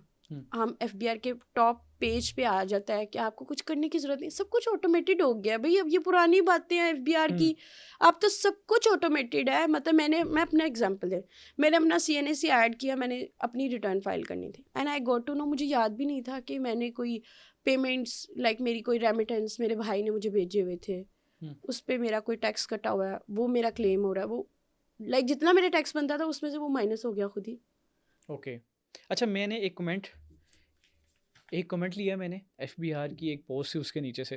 ہم FBR کے ٹاپ پیج پہ آ جاتا ہے کہ آپ کو کچھ کرنے کی ضرورت نہیں, سب کچھ آٹومیٹڈ ہو گیا بھائی. اب یہ پرانی باتیں ہیں FBR کی, اب تو سب کچھ آٹومیٹڈ ہے. مطلب میں اپنا ایگزامپل دے, میں نے اپنا CNAC ایڈ کیا, میں نے اپنی ریٹرن فائل کرنی تھی, and I got to know, مجھے یاد بھی نہیں تھا کہ میں نے کوئی پیمنٹس لائک میری کوئی ریمیٹنس میرے بھائی نے مجھے بھیجے ہوئے تھے, اس پہ میرا کوئی ٹیکس کٹا ہوا ہے, وہ میرا کلیم ہو رہا ہے, وہ لائک جتنا میرا ٹیکس بنتا تھا اس میں سے وہ مائنس ہو گیا خود ہی. اوکے. اچھا میں نے ایک کمنٹ لیا, میں نے FBR کی ایک پوسٹ تھی اس کے نیچے سے,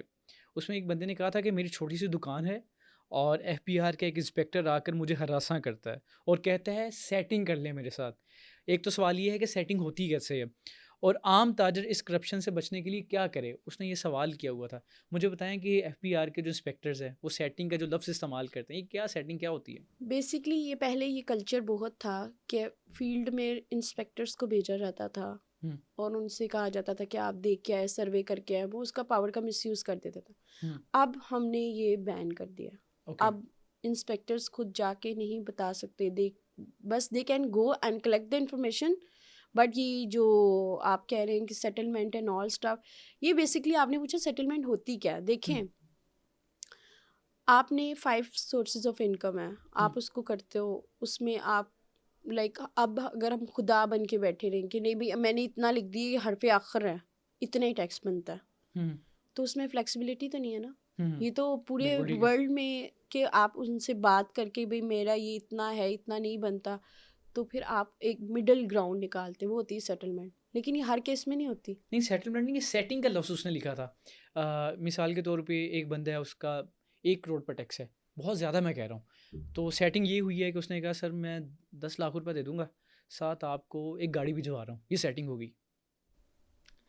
اس میں ایک بندے نے کہا تھا کہ میری چھوٹی سی دکان ہے اور FBR کا ایک انسپیکٹر آ کر مجھے ہراساں کرتا ہے اور کہتا ہے سیٹنگ کر لیں میرے ساتھ. ایک تو سوال یہ ہے کہ سیٹنگ ہوتی کیسے ہے, اور عام تاجر اس کرپشن سے بچنے کے لیے کیا کرے؟ اس نے یہ سوال کیا ہوا تھا. مجھے بتائیں کہ ایف بی آر کے جو انسپیکٹرز ہیں وہ سیٹنگ کا جو لفظ استعمال کرتے ہیں, یہ کیا سیٹنگ کیا ہوتی ہے؟ بیسکلی یہ پہلے یہ کلچر بہت تھا کہ فیلڈ میں انسپیکٹرس کو بھیجا جاتا تھا اور ان سے کہا جاتا تھا کہ آپ دیکھ کے آئے, سروے کر کے آئے. وہ اس کا پاور کا مس یوز کر دیتا تھا. اب ہم نے یہ بین کر دیا. اب انسپیکٹرس خود جا کے نہیں بتا سکتے, بس they can go and collect the information. But یہ جو آپ کہہ رہے ہیں کہ سیٹلمنٹ اینڈ آل اسٹاف, یہ بیسکلی آپ نے پوچھا سیٹلمنٹ ہوتی کیا. دیکھیں, آپ نے 5 سورسز آف انکم ہے, آپ اس کو کرتے ہو, اس میں آپ لائک اب اگر ہم خدا بن کے بیٹھے رہیں کہ نہیں بھائی میں نے اتنا لکھ دی یہ حرف آخر ہے, اتنا ہی ٹیکس بنتا ہے, تو اس میں فلیکسیبلٹی تو نہیں ہے نا. یہ تو پورے ورلڈ میں کہ آپ ان سے بات کر کے بھائی میرا یہ اتنا ہے, اتنا نہیں بنتا, تو پھر آپ ایک مڈل گراؤنڈ نکالتے, وہ ہوتی ہے سیٹلمنٹ. لیکن یہ ہر کیس میں نہیں ہوتی. نہیں سیٹلمنٹ نہیں, یہ سیٹنگ کا لفظ اس نے لکھا تھا. مثال کے طور پہ ایک بندہ ہے, اس کا 1 کروڑ پر ٹیکس ہے, بہت زیادہ میں کہہ رہا ہوں, تو سیٹنگ یہ ہوئی ہے کہ اس نے کہا سر میں 10 لاکھ روپے دے دوں گا, ساتھ آپ کو ایک گاڑی بھجوا رہا ہوں. یہ سیٹنگ ہوگی.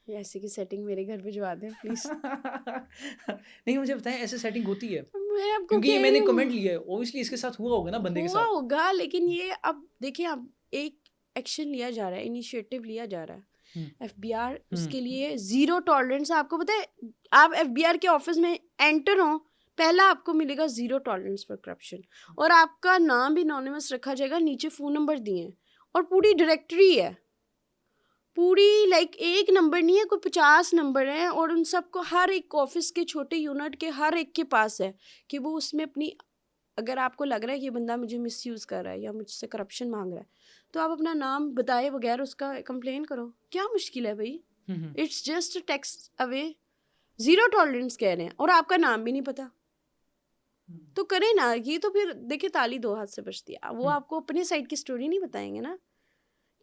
ایسے کی سیٹنگ میرے گھر بھجوا دیں پلیز. نہیں مجھے بتائیں ایسے سیٹنگ ہوتی ہے میں آپ کو کیونکہ یہ میں نے کمنٹ لیا ہے, اوبویسلی اس کے ساتھ ہوا ہوگا نا بندے کے ساتھ. ہوا ہوگا, لیکن یہ اب دیکھیں اب ایک ایکشن لیا جا رہا ہے, انیشیٹو لیا جا رہا ہے. ایف بی آر اس کے لیے 0 ٹالرنس. آپ کو پتہ ہے آپ ایف بی آر کے آفس میں انٹر ہوں, پہلا آپ کو ملے گا 0 ٹالرنس فار کرپشن, اور آپ کا نام بھی انونیمس رکھا جائے گا, نیچے فون نمبر دیے ہیں اور پوری ڈائریکٹری ہے, پوری لائک ایک نمبر نہیں ہے, کوئی 50 نمبر ہیں, اور ان سب کو ہر ایک آفس کے چھوٹے یونٹ کے ہر ایک کے پاس ہے کہ وہ اس میں اپنی, اگر آپ کو لگ رہا ہے کہ یہ بندہ مجھے مس یوز کر رہا ہے یا مجھ سے کرپشن مانگ رہا ہے, تو آپ اپنا نام بتائے بغیر اس کا کمپلین کرو. کیا مشکل ہے بھائی؟ It's just takes away. 0 tolerance کہہ رہے ہیں اور آپ کا نام بھی نہیں پتا, تو کریں نا یہ. تو پھر دیکھیں تالی 2 ہاتھ سے بجتی ہے. وہ آپ کو اپنے سائڈ کی سٹوری نہیں بتائیں گے نا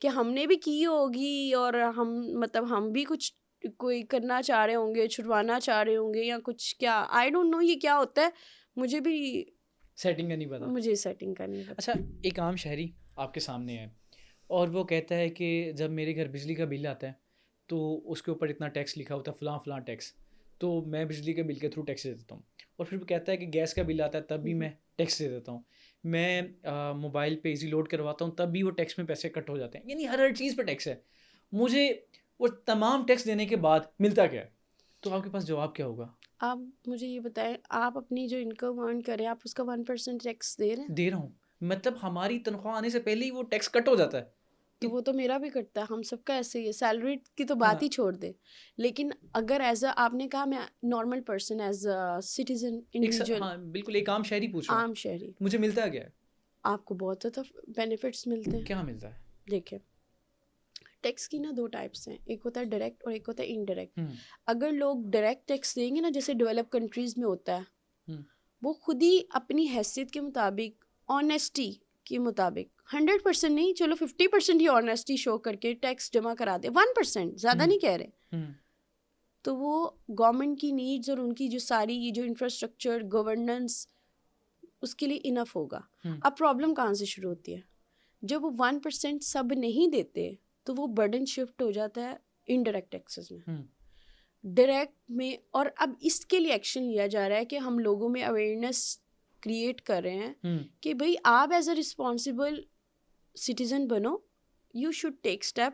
کہ ہم نے بھی کی ہوگی اور ہم مطلب ہم بھی کچھ کوئی کرنا چاہ رہے ہوں گے, چھڑوانا چاہ رہے ہوں گے یا کچھ. کیا آئی ڈونٹ نو یہ کیا ہوتا ہے, مجھے بھی سیٹنگ کا نہیں پتا. مجھے سیٹنگ کا نہیں پتا. اچھا ایک عام شہری آپ کے سامنے ہے اور وہ کہتا ہے کہ جب میرے گھر بجلی کا بل آتا ہے تو اس کے اوپر اتنا ٹیکس لکھا ہوتا ہے, فلاں فلاں ٹیکس, تو میں بجلی کے بل کے تھرو ٹیکس دے دیتا ہوں. اور پھر وہ کہتا ہے کہ گیس کا بل آتا ہے تب بھی میں ٹیکس دے دیتا ہوں, میں موبائل پہ ایزی لوڈ کرواتا ہوں تب بھی وہ ٹیکس میں پیسے کٹ ہو جاتے ہیں, یعنی ہر چیز پہ ٹیکس ہے. مجھے وہ تمام ٹیکس دینے کے بعد ملتا کیا ہے؟ تو آپ کے پاس جواب کیا ہوگا؟ آپ مجھے یہ بتائیں, آپ اپنی جو انکم ارن کریں آپ اس کا 1% ٹیکس دے رہے ہیں؟ دے رہا ہوں, مطلب ہماری تنخواہ آنے سے پہلے ہی وہ ٹیکس کٹ ہو جاتا ہے. تو وہ تو میرا بھی کٹتا ہے, ہم سب کا ایسے ہی ہے. سیلری کی تو بات ہی چھوڑ دیں, لیکن اگر ایز اے آپ نے کہا میں normal person, as a citizen individual, ہاں بالکل ایک عام شہری پوچھ رہا ہوں, عام شہری, مجھے ملتا کیا ہے؟ آپ کو بہت زیادہ بینیفٹس ملتے ہیں. کیا ملتا ہے؟ دیکھیں ٹیکس کی نا 2 ٹائپس ہیں, ایک ہوتا ہے ڈائریکٹ اور ایک ہوتا ہے انڈائریکٹ. اگر لوگ ڈائریکٹ ٹیکس دیں گے نا, جیسے ڈیولپ کنٹریز میں ہوتا ہے, وہ خود ہی اپنی حیثیت کے مطابق, آنیسٹی کے مطابق, 100% نہیں, چلو 50% ہی آنیسٹی شو کر کے ٹیکس جمع کرا دے, 1%, زیادہ نہیں کہہ رہے, تو وہ گورنمنٹ کی نیڈز اور ان کی جو ساری یہ جو انفراسٹرکچر گورننس اس کے لیے انف ہوگا. اب پرابلم کہاں سے شروع ہوتی ہے؟ جب وہ 1% سب نہیں دیتے تو وہ برڈن شفٹ ہو جاتا ہے انڈائریکٹ ٹیکسز میں. ڈائریکٹ میں, اور اب اس کے لیے ایکشن لیا جا رہا ہے کہ ہم لوگوں میں اویئرنیس کریٹ کر رہے ہیں کہ بھائی آپ ایز اے رسپانسبل سٹیزن بنو, یو شوڈ ٹیک اسٹیپ.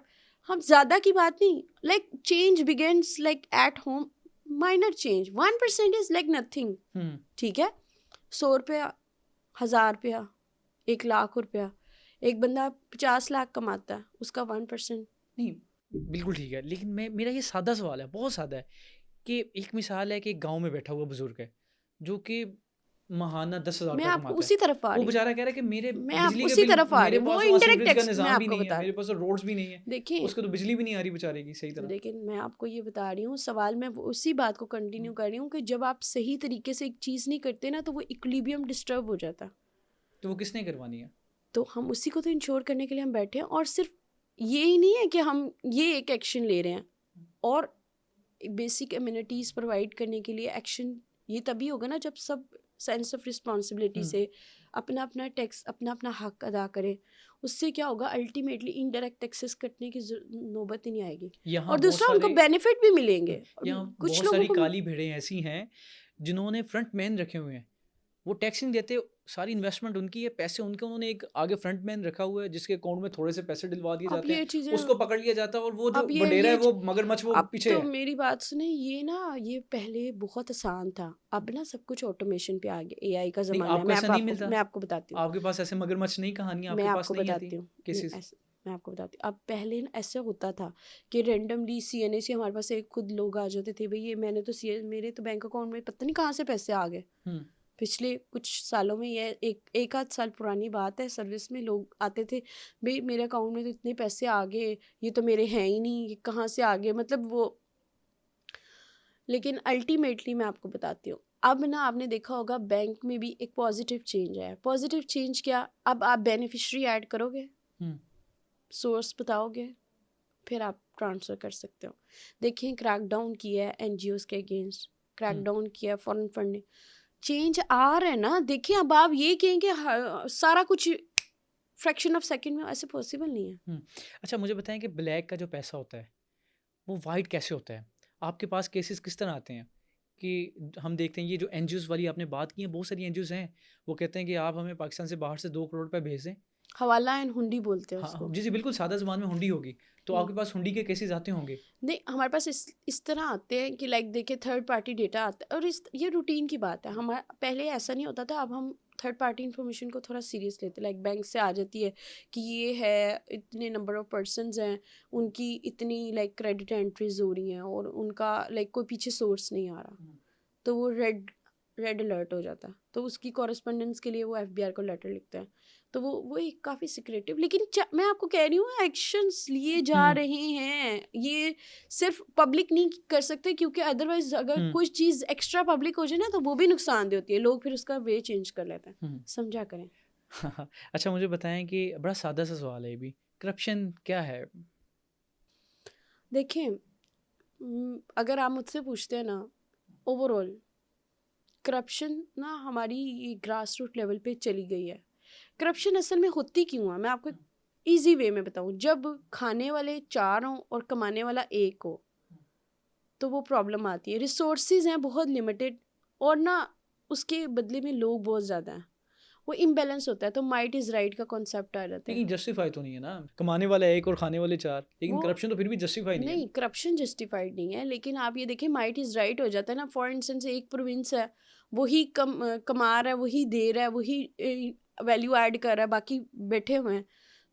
ہم زیادہ کی بات نہیں, like change begins like at home, minor change, 1% is like nothing. ٹھیک ہے, 100 روپیہ, 1000 روپیہ, 1 لاکھ روپیہ, ایک بندہ 50 لاکھ کماتا ہے, اس کا 1% نہیں بالکل ٹھیک ہے, لیکن میرا یہ سادہ سوال ہے, بہت سادہ ہے, کہ ایک مثال ہے کہ ایک گاؤں میں بیٹھا ہوا بزرگ ہے جو کہ ماہانہ 10,000 روپے کماتا ہے. اسی طرف آ رہی وہ بیچارہ کہہ رہا ہے کہ میرے میں آپ بجلی کے اسی بل, طرف آ رہی میرے ہوں, وہ پاس وہاں انڈائریکٹ سیوریج کا ٹیکس میں نظام آپ بھی کو نہیں ہے, بتا میرے پاس روڈز بھی نہیں ہے, دیکھیں اس کو تو بجلی بھی نہیں آ رہی بیچارے کی صحیح طرح. لیکن میں آپ کو یہ بتا رہی ہوں, سوال میں اسی بات کو کنٹینیو کر رہی ہوں کہ جب آپ صحیح طریقے سے ایک چیز نہیں کرتے نا تو وہ ایکولیبریم ڈسٹرب ہو جاتا. تو وہ کس نے کروانی ہے؟ تو ہم اسی کو تو انشور کرنے کے لیے ہم بیٹھے ہیں, اور صرف یہی نہیں ہے کہ ہم یہ ایک ایکشن لے رہے ہیں, اور بیسک امینٹیز پرووائڈ کرنے کے لیے ایکشن یہ تبھی ہوگا نا جب سب سینس آف رسپانسبلٹی سے اپنا اپنا ٹیکس اپنا اپنا حق ادا کریں. اس سے کیا ہوگا الٹیمیٹلی انڈائریکٹ ٹیکسز کٹنے کی نوبت ہی نہیں آئے گی, یہاں اور بہت دوسرا ان کو سارے بینیفٹ بھی ملیں گے. یہاں کچھ بہت لوگوں ساری کو کالی بھیڑیں ایسی ہیں جنہوں نے فرنٹ مین رکھے ہوئے ہیں, وہ ٹیکس نہیں دیتے, ساری انویسٹمنٹ ان کی ہے, پیسے ان کے, انہوں نے ایک آگے فرنٹ مین رکھا ہوا ہے جس کے اکاؤنٹ میں تھوڑے سے پیسے ڈلوا دیے اب جاتے ہیں, یہ چیزیں اس کو پکڑ لیا جاتا ہے, اور وہ جو اب وڈیرا ہے یہ وہ مگرمچھ وہ اب پیچھے تو ہے. میری بات سنیں, یہ نا یہ پہلے بہت آسان تھا, اب نا سب کچھ آٹومیشن پہ آ گیا, اے آئی کا نہیں, زمانہ ہے. آپ کو ایسا نہیں ملتا, میں آپ کو بتاتی ہوں, آپ کے پاس ایسے مگرمچھ نہیں, کہانیاں آپ میں کے آپ پاس کو نہیں آتی بتاتی ہوں, کیسز. میں آپ کو بتاتی ہوں. اب پہلے ایسا ہوتا تھا کہ رینڈملی سی این اے سے ہمارے پاس ایک خود لوگ آ جاتے تھے, بھائی یہ میں نے تو میرے تو بینک اکاؤنٹ میں پتہ نہیں کہاں سے پیسے آ گئے. پچھلے کچھ سالوں میں, یہ ایک آدھ سال پرانی بات ہے, سروس میں لوگ آتے تھے, بھائی میرے اکاؤنٹ میں تو اتنے پیسے آ گئے, یہ تو میرے ہیں ہی نہیں, یہ کہاں سے آ گئے, مطلب وہ. لیکن الٹیمیٹلی میں آپ کو بتاتی ہوں, اب نا آپ نے دیکھا ہوگا بینک میں بھی ایک پازیٹیو چینج ہے. پازیٹیو چینج کیا, اب آپ بینیفیشری ایڈ کرو گے, سورس بتاؤ گے, پھر آپ ٹرانسفر کر سکتے ہو. دیکھیں کریک ڈاؤن کیا ہے این جی اوز کے اگینسٹ, کریک ڈاؤن کیا ہے فارن فنڈنگ, چینج آ رہا ہے نا. دیکھیں اب آپ یہ کہیں کہ سارا کچھ فریکشن آف سیکنڈ میں, ایسے پاسبل نہیں ہے. اچھا مجھے بتائیں کہ بلیک کا جو پیسہ ہوتا ہے وہ وائٹ کیسے ہوتا ہے, آپ کے پاس کیسز کس طرح آتے ہیں؟ کہ ہم دیکھتے ہیں یہ جو این جی اوز والی آپ نے بات کی ہے, بہت ساری این جی اوز ہیں, وہ کہتے ہیں کہ آپ ہمیں پاکستان سے باہر سے 2 کروڑ روپے بھیج دیں. حوالہ اینڈ ہنڈی بولتے ہیں اس ہاں کو. جی بالکل سادہ زبان میں ہنڈی ہوگی, تو آپ کے پاس ہنڈی کے کیسز آتے ہوں گے. نہیں, ہمارے پاس اس طرح آتے ہیں کہ لائک دیکھیں تھرڈ پارٹی ڈیٹا آتا ہے, اور یہ روٹین کی بات ہے. ہمارا پہلے ایسا نہیں ہوتا تھا, اب ہم تھرڈ پارٹی انفارمیشن کو تھوڑا سیریس لیتے. لائک بینک سے آ جاتی ہے کہ یہ ہے, اتنے نمبر آف پرسنز ہیں, ان کی اتنی لائک کریڈٹ انٹریز ہو رہی ہیں, اور ان کا لائک کوئی پیچھے سورس نہیں آ رہا, تو وہ ریڈ الرٹ ہو جاتا ہے. تو اس کی کورسپونڈنس کے لیے وہ ایف بی آر کو لیٹر لکھتا ہے. تو وہ ایک کافی سیکریٹو, لیکن میں آپ کو کہہ رہی ہوں ایکشنز لیے جا رہے ہیں. یہ صرف پبلک نہیں کر سکتے, کیونکہ ادروائز اگر کوئی چیز ایکسٹرا پبلک ہو جائے نا تو وہ بھی نقصان دہ ہوتی ہے, لوگ پھر اس کا وے چینج کر لیتے ہیں. سمجھا کریں. اچھا مجھے بتائیں کہ بڑا سادہ سا سوال ہے, بھی کرپشن کیا ہے؟ دیکھیں اگر آپ مجھ سے پوچھتے ہیں نا, اوور آل کرپشن نا ہماری گراس روٹ لیول پہ چلی گئی ہے. کرپشن اصل میں ہوتی کیوں ہے, میں آپ کو ایزی وے میں بتاؤں. جب کھانے والے 4 ہوں اور کمانے والا 1 ہو تو وہ پرابلم آتی ہے. ریسورسز ہیں بہت لمیٹیڈ, اور نا اس کے بدلے میں لوگ بہت زیادہ ہیں, وہ امبیلنس ہوتا ہے. تو مائٹ از رائٹ کا کانسیپٹ آ جاتا ہے. لیکن جسٹیفائی تو نہیں ہے نا, کمانے والا 1 اور کھانے والے 4, لیکن کرپشن تو پھر بھی جسٹیفائی نہیں ہے. نہیں, کرپشن جسٹیفائڈ نہیں ہے, لیکن آپ یہ دیکھیں مائٹ از رائٹ ہو جاتا ہے نا. فار انسٹنس ایک پروونس ہے, وہی کما رہا ہے, وہی دے رہا ہے, وہی ویلیو ایڈ کر رہا ہے, باقی بیٹھے ہوئے ہیں,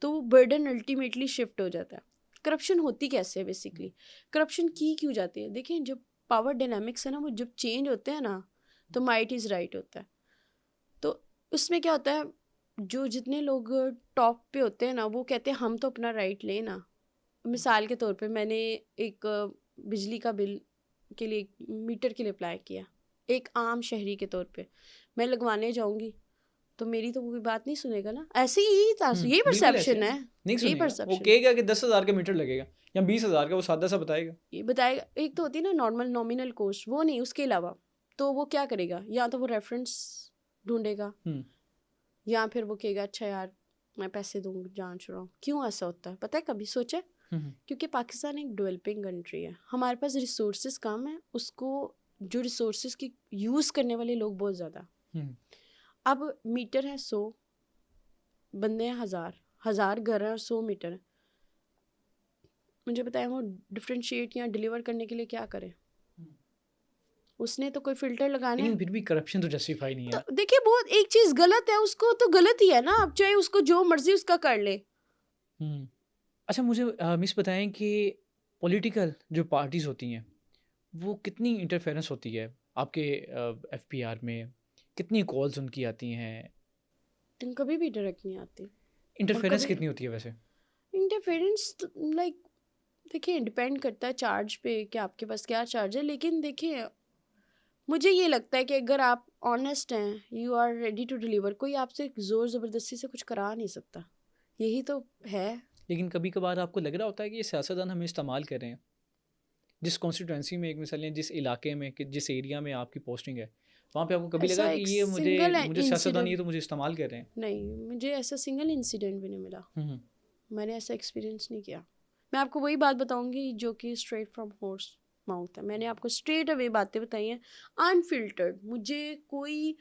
تو وہ برڈن الٹیمیٹلی شفٹ ہو جاتا ہے. کرپشن ہوتی کیسے ہے بیسکلی, کرپشن کی کیوں جاتی ہے؟ دیکھیں جب پاور ڈائنامکس ہے نا, وہ جب چینج ہوتے ہیں نا تو مائٹ از رائٹ ہوتا ہے. تو اس میں کیا ہوتا ہے, جو جتنے لوگ ٹاپ پہ ہوتے ہیں نا وہ کہتے ہیں ہم تو اپنا رائٹ لیں نا. مثال کے طور پہ میں نے ایک بجلی کا بل کے لیے میٹر کے لیے اپلائی کیا, ایک عام شہری کے طور پہ میں لگوانے جاؤں گی تو میری تو کوئی بات نہیں سنے گا نا. ایسے یہی پرسیپشن ہے, نہیں سنے گا, وہ کہے گا کہ 10,000 کا میٹر لگے گا یا 20,000 کا, وہ سادہ سا بتائے گا. یہ بتائے گا, ایک تو ہوتی ہے نا نارمل نامینل کوسٹ, وہ نہیں, اس کے علاوہ تو وہ کیا کرے گا, یا تو وہ ریفرنس ڈھونڈے گا, یا پھر وہ کہے گا اچھا یار میں پیسے دوں گا, جانچ رہا ہوں. کیوں ایسا ہوتا ہے پتہ ہے کبھی سوچے؟ کیونکہ پاکستان ایک ڈیولپنگ کنٹری ہے, ہمارے پاس ریسورسز کم ہیں, اس کو جو ریسورسز کی یوز کرنے والے لوگ بہت زیادہ. اب میٹر ہے 100, بندے ہیں 1000 گھر ہیں اور 100 میٹر ہیں. مجھے بتائیں وہ ڈفرینشیٹ یا ڈیلیور کرنے کے لیے کیا کرے؟ اس نے تو کوئی فلٹر لگانا ہے. لیکن پھر بھی کرپشن تو جسٹیفائی نہیں ہے. دیکھیے بہت ایک چیز غلط ہے, اس کو تو غلط ہی ہے نا, اب چاہے اس کو جو مرضی اس کا کر لے. اچھا مجھے مس بتائیں کہ پولیٹیکل جو پارٹیز ہوتی ہیں وہ کتنی انٹرفیرنس ہوتی ہے آپ کے ایف پی آر میں, کتنی کالز ان کی آتی ہیں؟ کبھی بھی ڈائریکٹ نہیں آتی. انٹرفیرنس کتنی ہوتی ہے ویسے؟ انٹرفیرنس لائک دیکھیں ڈپینڈ کرتا ہے چارج پہ کہ آپ کے پاس کیا چارج ہے. لیکن دیکھیں مجھے یہ لگتا ہے کہ اگر آپ آنیسٹ ہیں, you are ready to deliver, کوئی آپ سے زور زبردستی سے کچھ کرا نہیں سکتا. یہی تو ہے. لیکن کبھی کبھار آپ کو لگ رہا ہوتا ہے کہ یہ سیاستدان ہمیں استعمال کر رہے ہیں, جس کانسٹیٹوئنسی میں, ایک مثال جس علاقے میں, کہ جس ایریا میں آپ کی پوسٹنگ ہے, وہاں پہ آپ کو کبھی لگا کہ یہ مجھے سیاستدان یہ تو مجھے استعمال کر رہے ہیں؟ نہیں, مجھے ایسا سنگل انسیڈنٹ بھی نہیں ملا, میں نے ایسا ایکسپیرینس نہیں کیا. میں آپ کو وہی بات بتاؤں گی جو کہ اسٹریٹ فرام ہارس ماؤتھ ہے. میں نے آپ کو اسٹریٹ اوے باتیں بتائی ہیں انفلٹرڈ. مجھے کوئی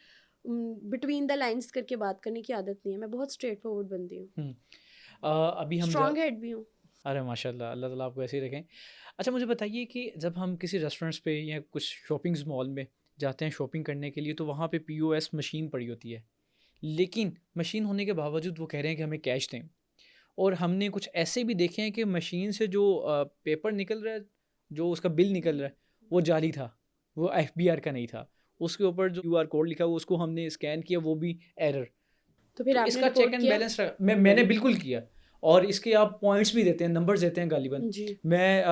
بٹوین دا لائنس کر کے بات کرنے کی عادت نہیں ہے. میں بہت اسٹریٹ فارورڈ بندی ہوں, ابھی ہم اسٹرانگ ہیڈ بھی ہوں. ارے ماشاء اللہ, اللہ تعالیٰ آپ کو ایسے ہی رکھیں. اچھا مجھے بتائیے کہ جب ہم کسی ریسٹورینٹس پہ یا کچھ شاپنگز مال میں جاتے ہیں شاپنگ کرنے کے لیے تو وہاں پہ POS مشین پڑی ہوتی ہے, لیکن مشین ہونے کے باوجود وہ کہہ رہے ہیں کہ ہمیں کیش دیں. اور ہم نے کچھ ایسے بھی دیکھے ہیں کہ مشین سے جو پیپر نکل رہا ہے, جو اس کا بل نکل رہا ہے وہ جعلی تھا, وہ FBR کا نہیں تھا. اس کے اوپر جو QR کوڈ لکھا ہوا اس کو ہم نے اسکین کیا, وہ بھی ایرر. تو پھر اس کا چیک اینڈ بیلنس میں نے بالکل کیا, اور اس کے آپ پوائنٹس بھی دیتے ہیں, نمبرز دیتے ہیں غالباً.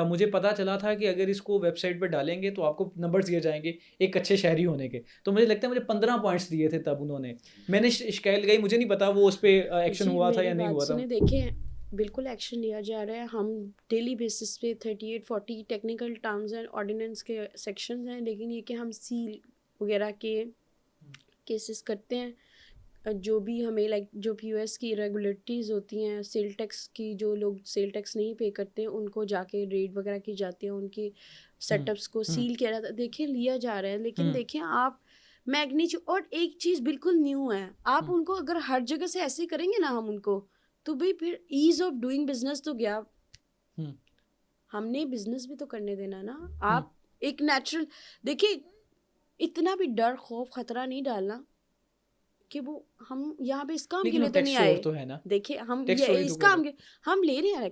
مجھے پتا چلا تھا کہ اگر اس کو ویب سائٹ پہ ڈالیں گے تو آپ کو نمبرز دیے جائیں گے ایک اچھے شہری ہونے کے. تو مجھے لگتا ہے مجھے 15 پوائنٹس دیے تھے تب انہوں نے. میں نے شکایت لگائی, مجھے نہیں پتا وہ اس پہ ایکشن ہوا تھا یا نہیں ہوا تھا. دیکھیں بالکل ایکشن لیا جا رہا ہے. ہم ڈیلی بیسس پہ 38-40 ٹیکنیکل ٹرمز اینڈ آرڈیننس کے سیکشنز ہیں, لیکن یہ کہ ہم سیل وغیرہ کے کیسز کرتے ہیں. جو بھی ہمیں لائک جو POS کی ریگولیٹریز ہوتی ہیں, سیل ٹیکس کی, جو لوگ سیل ٹیکس نہیں پے کرتے ان کو جا کے ریڈ وغیرہ کی جاتی ہے, ان کی سیٹ اپس کو سیل کیا جاتا ہے. دیکھیں لیا جا رہا ہے, لیکن دیکھیں آپ میگنیچیوڈ, اور ایک چیز بالکل نیو ہے, آپ ان کو اگر ہر جگہ سے ایسے کریں گے نا ہم ان کو, تو بھائی پھر ایز آف ڈوئنگ بزنس تو گیا. ہم نے بزنس بھی تو کرنے دینا نا. آپ ایک نیچرل دیکھیے, اتنا بھی ڈر خوف خطرہ نہیں ڈالنا کہ وہ ہم یہاں پہ اس کام کے لیے تو نہیں آئے. دیکھیے ہم اس کام کے ہم لے رہے ہیں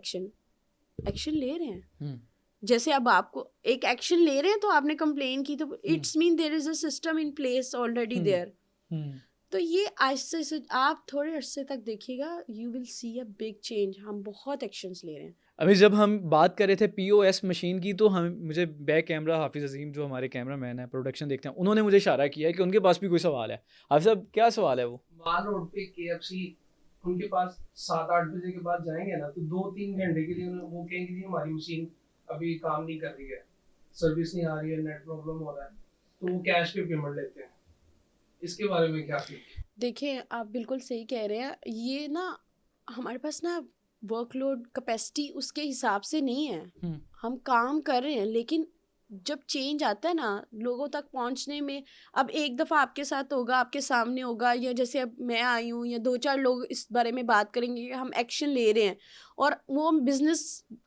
ایکشن لے رہے ہیں. جیسے اب آپ کو ایک ایکشن لے رہے ہیں تو آپ نے کمپلین کی, تو it's mean there is a system in place already there. تو یہ آہستہ سے آپ تھوڑے عرصے تک دیکھیے گا, you will see a big change. ہم بہت ایکشنز لے رہے ہیں. ابھی جب ہم بات کر رہے تھے POS مشین کی, تو مجھے بیک کیمرہ حافظ عظیم جو ہمارے کیمرہ مین ہیں, پروڈکشن دیکھتے ہیں, انہوں نے مجھے اشارہ کیا ہے کہ ان کے پاس بھی کوئی سوال ہے. حافظ صاحب کیا سوال ہے؟ وہ مال روڈ پہ KFC ان کے پاس 7-8 بجے کے بعد جائیں گے نا, تو 2-3 گھنٹے کے لیے وہ کہیں گے ہماری مشین ابھی کام نہیں کر رہی ہے, سروس نہیں آ رہی ہے, نیٹ پرابلم ہو رہا ہے, تو وہ کیش پہ پیمنٹ لیتے ہیں. اس کے بارے میں کیا کہیں؟ دیکھیں آپ بالکل صحیح کہہ رہے ہیں. یہ نا ہمارے پاس نا ورک لوڈ کیپیسٹی اس کے حساب سے نہیں ہے. ہم کام کر رہے ہیں, لیکن جب چینج آتا ہے نا لوگوں تک پہنچنے میں, اب ایک دفعہ آپ کے ساتھ ہوگا, آپ کے سامنے ہوگا, یا جیسے اب میں آئی ہوں, یا 2-4 لوگ اس بارے میں بات کریں گے کہ ہم ایکشن لے رہے ہیں, اور وہ بزنس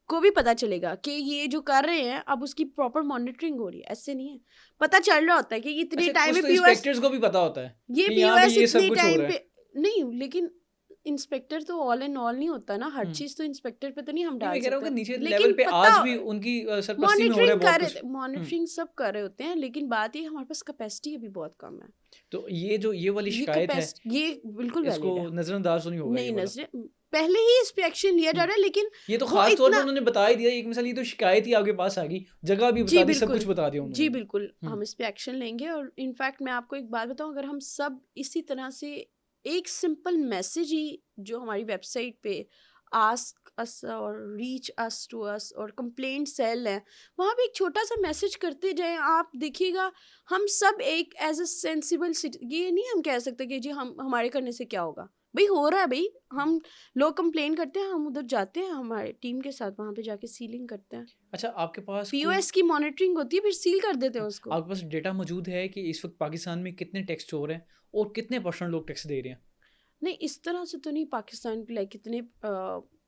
کو بھی پتہ چلے گا کہ یہ جو کر رہے ہیں اب اس کی پراپر مانیٹرنگ ہو رہی ہے. ایسے نہیں ہے, پتہ چل رہا ہوتا ہے کہ اتنے ٹائم میں انسپیکٹرز کو بھی پتہ ہوتا ہے یہ POS اتنے ٹائم پہ نہیں, لیکن انسپیکٹر تو آل اینڈ آل نہیں ہوتا نا, ہر چیز تو انسپیکٹر پہ تو نہیں ہم ڈال سکتے. نیچے لیول پہ آج بھی ان کی سرپرستی میں ہو رہا ہے بہت کچھ. مانیٹرنگ سب کر رہے ہوتے ہیں, لیکن بات یہ ہمارے پاس کیپیسٹی ابھی بہت کم ہے. تو یہ والی شکایت ہے, یہ بالکل اس کو نظر انداز نہیں ہوگا. نہیں نظر پہلے ہی اس پہ ایکشن لیا جا رہا ہے, لیکن یہ تو خاص طور پر انہوں نے بتا ہی دیا. ایک مثال یہ تو شکایت ہی آپ کے پاس آ گئی, جگہ بھی بتا دی, سب کچھ بتا دیا انہوں نے. جی بالکل, ہم اس پہ ایکشن لیں گے. اور انفیکٹ میں آپ کو ایک بات بتاؤں, اگر ہم سب اسی طرح سے ایک سمپل میسج ہی جو ہماری ویب سائٹ پہ آسک اس اور ریچ اس ٹو اس اور کمپلینٹ سیل ہے, وہاں پہ ایک چھوٹا سا میسج کرتے جائیں, آپ دیکھیے گا ہم سب ایک ایز اے سینسیبل, یہ نہیں ہم کہہ سکتے کہ جی ہمارے کرنے سے کیا ہوگا. بھائی ہو رہا ہے, بھائی ہم لوگ کمپلین کرتے ہیں, ہم ادھر جاتے ہیں ہمارے ٹیم کے ساتھ, وہاں پہ جا کے سیلنگ کرتے ہیں. اچھا آپ کے پاس POS کی مانیٹرنگ ہوتی ہے, پھر سیل کر دیتے ہیں اس کو. آپ کے پاس ڈیٹا موجود ہے کہ اس وقت پاکستان میں کتنے ٹیکس چور ہیں اور کتنے % لوگ ٹیکس دے رہے ہیں؟ نہیں اس طرح سے تو نہیں. پاکستان لائک کتنے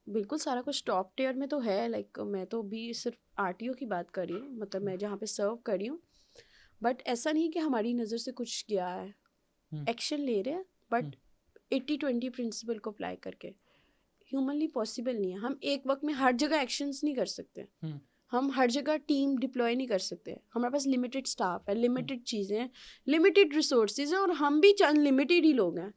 بالکل سارا کچھ ٹاپ ٹیئر میں تو ہے. لائک میں تو بھی صرف RTO کی بات کر رہی ہوں, مطلب میں جہاں پہ سرو کر رہی ہوں, بٹ ایسا نہیں کہ ہماری نظر سے کچھ گیا ہے. ایکشن لے رہے ہیں, بٹ 80-20 پرنسپل کو اپلائی کر کے. ہیومنلی پاسبل نہیں ہے, ہم ایک وقت میں ہر جگہ ایکشنز نہیں کر سکتے, ہم ہر جگہ ٹیم ڈپلوائے نہیں کر سکتے. ہمارے پاس لمیٹڈ اسٹاف ہے, لمیٹڈ چیزیں ہیں, لمیٹڈ ریسورسز ہیں, اور ہم بھی چند لمیٹڈ ہی لوگ ہیں.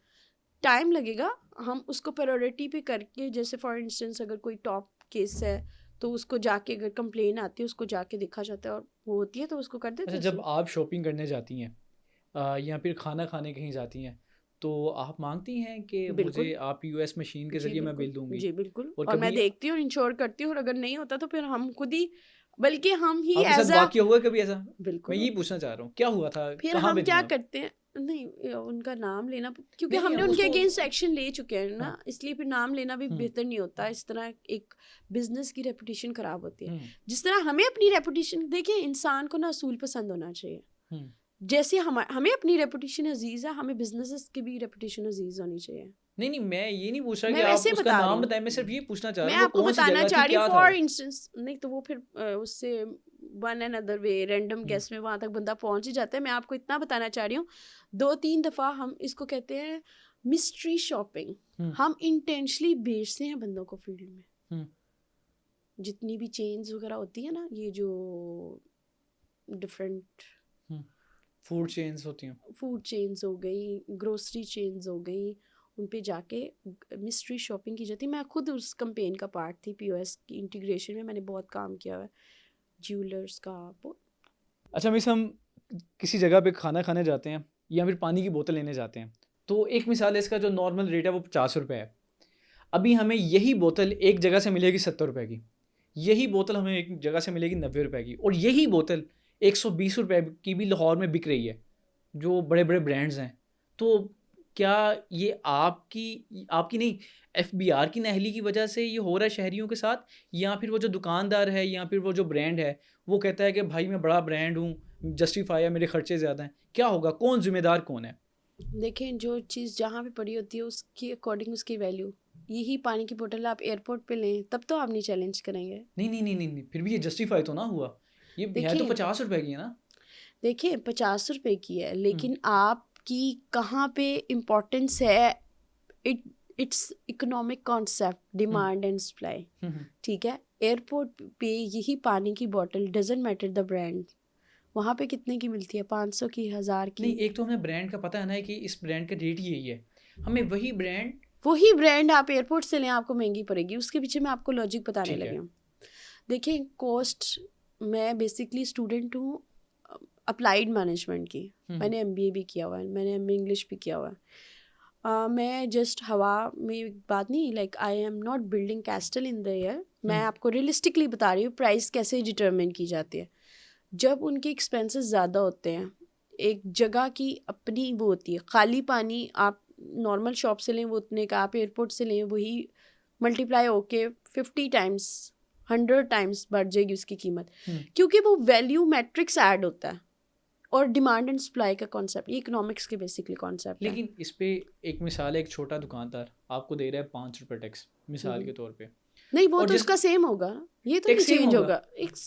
ٹائم لگے گا, ہم اس کو پرائورٹی پہ کر کے, جیسے فار انسٹنس اگر کوئی ٹاپ کیس ہے تو اس کو جا کے اگر کمپلین آتی ہے اس کو جا کے دیکھا جاتا ہے اور وہ ہوتی ہے تو اس کو کر دیتے ہیں. جب آپ شاپنگ کرنے جاتی ہیں یا پھر کھانا کھانے کہیں جاتی ہیں تو آپ مانگتی ہیں کہ مجھے آپ POS مشین کے ذریعے میں بل دوں گی؟ جی بالکل, اور میں دیکھتی ہوں, انشور کرتی ہوں, اور اگر نہیں ہوتا تو پھر ہم خود ہی بلکہ ہم ہی آپ کے ایز ساتھ واقعہ ہوا کبھی ایسا؟ بالکل میں یہی پوچھنا چاہ رہا ہوں کیا ہوا تھا، پھر کہاں ہم پہ کیا تھے آپ؟ کرتے ہیں، نہیں ان کا نام لینا کیونکہ نہیں ہم نے ہم ان اس کے کو اگینسٹ ایکشن لے چکے ہیں نا، ہاں اس لیے پھر نام لینا بھی بہتر نہیں ہوتا. اس طرح ایک بزنس کی ریپوٹیشن خراب ہوتی ہے. جس طرح ہمیں اپنی ریپوٹیشن، دیکھیں انسان کو نا اصول پسند ہونا چاہیے. جیسے ہمیں اپنی ریپوٹیشن عزیز ہے، ہمیں بزنس کی بھی ریپوٹیشن عزیز ہونی چاہیے. نہیں نہیں میں یہ نہیں پوچھ رہا میں کہ ویسے آپ اس کا بتا رہی نام ہوں، بتائیں، میں صرف یہ پوچھنا چاہ رہا میں ہوں وہ آپ کو کون سی بتانا جگہ چاہ تھی، رہی ہوں کیا تھا فار وہ؟ انسٹنس. نہیں تو وہ پھر اس سے one and other way random guess میں وہاں تک بندہ پہنچ ہی جاتا ہے. میں آپ کو اتنا بتانا چاہ رہی ہوں 2-3 دفعہ ہم اس کو کہتے ہیں مسٹری شاپنگ. ہم انٹینشلی بیچتے ہیں بندوں کو فیلڈ میں. جتنی بھی چینز وغیرہ ہوتی ہیں نا، یہ جو ڈفرینٹ فوڈ چینز ہوتی ہیں، فوڈ چینز ہو گئی، گروسری چینز ہو گئی، ان پہ جا کے مسٹری شاپنگ کی جاتی ہے. میں خود اس کمپین کا پارٹ تھی، پی او ایس کی انٹیگریشن میں میں نے بہت کام کیا ہوا ہے جیولرس کا. اچھا مس، ہم کسی جگہ پہ کھانا کھانے جاتے ہیں یا پھر پانی کی بوتل لینے جاتے ہیں، تو ایک مثال ہے اس کا جو نارمل ریٹ ہے وہ 50 روپے ہے. ابھی ہمیں یہی بوتل ایک جگہ سے ملے گی 70 روپے کی، یہی بوتل ہمیں ایک جگہ سے ملے گی 90 روپے کی، اور یہی بوتل 120 روپے کی بھی لاہور میں بک رہی ہے جو بڑے بڑے برانڈز ہیں. تو کیا یہ آپ کی نہیں ایف بی آر کی نااہلی کی وجہ سے یہ ہو رہا ہے شہریوں کے ساتھ، یا پھر وہ جو دکاندار ہے یا پھر وہ جو برانڈ ہے وہ کہتا ہے کہ بھائی میں بڑا برانڈ ہوں، جسٹیفائی ہے، میرے خرچے زیادہ ہیں؟ کیا ہوگا، کون ذمہ دار کون ہے؟ دیکھیں جو چیز جہاں پہ پڑی ہوتی ہے اس کی اکارڈنگ اس کی ویلیو. یہی پانی کی بوٹل آپ ایئرپورٹ پہ لیں تب تو آپ نہیں چیلنج کریں گے. نہیں پھر بھی یہ جسٹیفائی تو نہ ہوا، یہ ہے تو 50 روپے کی ہے نا. دیکھیں 50 روپے کی ہے، لیکن آپ کی کہاں پہ امپورٹنس ہے، it's economic concept, demand and supply. ٹھیک ہے، ایئرپورٹ پہ یہی پانی کی bottle doesn't matter the brand, وہاں پہ کتنے کی ملتی ہے، 500 کی، 1000 کی. نہیں ایک تو ہمیں برانڈ کا پتہ ہے نا کہ اس برانڈ کا ریٹ یہی ہے، ہمیں وہی برانڈ آپ ایئرپورٹ سے لیں آپ کو مہنگی پڑے گی. اس کے پیچھے میں آپ کو لاجک بتانے لگی ہوں. دیکھیں کوسٹ، میں بیسکلی اسٹوڈنٹ ہوں اپلائیڈ مینجمنٹ کی، میں نے ایم بی اے بھی کیا ہوا ہے، میں نے ایم اے انگلش بھی کیا ہوا ہے. میں جسٹ ہوا میں بات نہیں، like I am not building castle in the air. میں آپ کو ریئلسٹکلی بتا رہی ہوں پرائز کیسے ڈٹرمن کی جاتی ہے. جب ان کے ایکسپینسز زیادہ ہوتے ہیں، ایک جگہ کی اپنی وہ ہوتی ہے. خالی پانی آپ نارمل شاپ سے لیں وہ اتنے کا، آپ ایئرپورٹ سے لیں وہی ملٹیپلائی ہو کے 50 ٹائمس 100 ٹائمس بڑھ جائے گی اس کی قیمت، کیونکہ وہ ویلیو میٹرکس ایڈ ہوتا ہے اور ڈیمانڈ اینڈ سپلائی کا کانسیپٹ، یہ اکنامکس کے بیسکلی کانسیپٹ ہے. لیکن اس پہ ایک مثال ہے، ایک چھوٹا دکاندار آپ کو دے رہا ہے 5 روپے ٹیکس مثال کے طور پہ. نہیں وہ تو اس کا سیم ہوگا، یہ تو نہیں چینج ہوگا،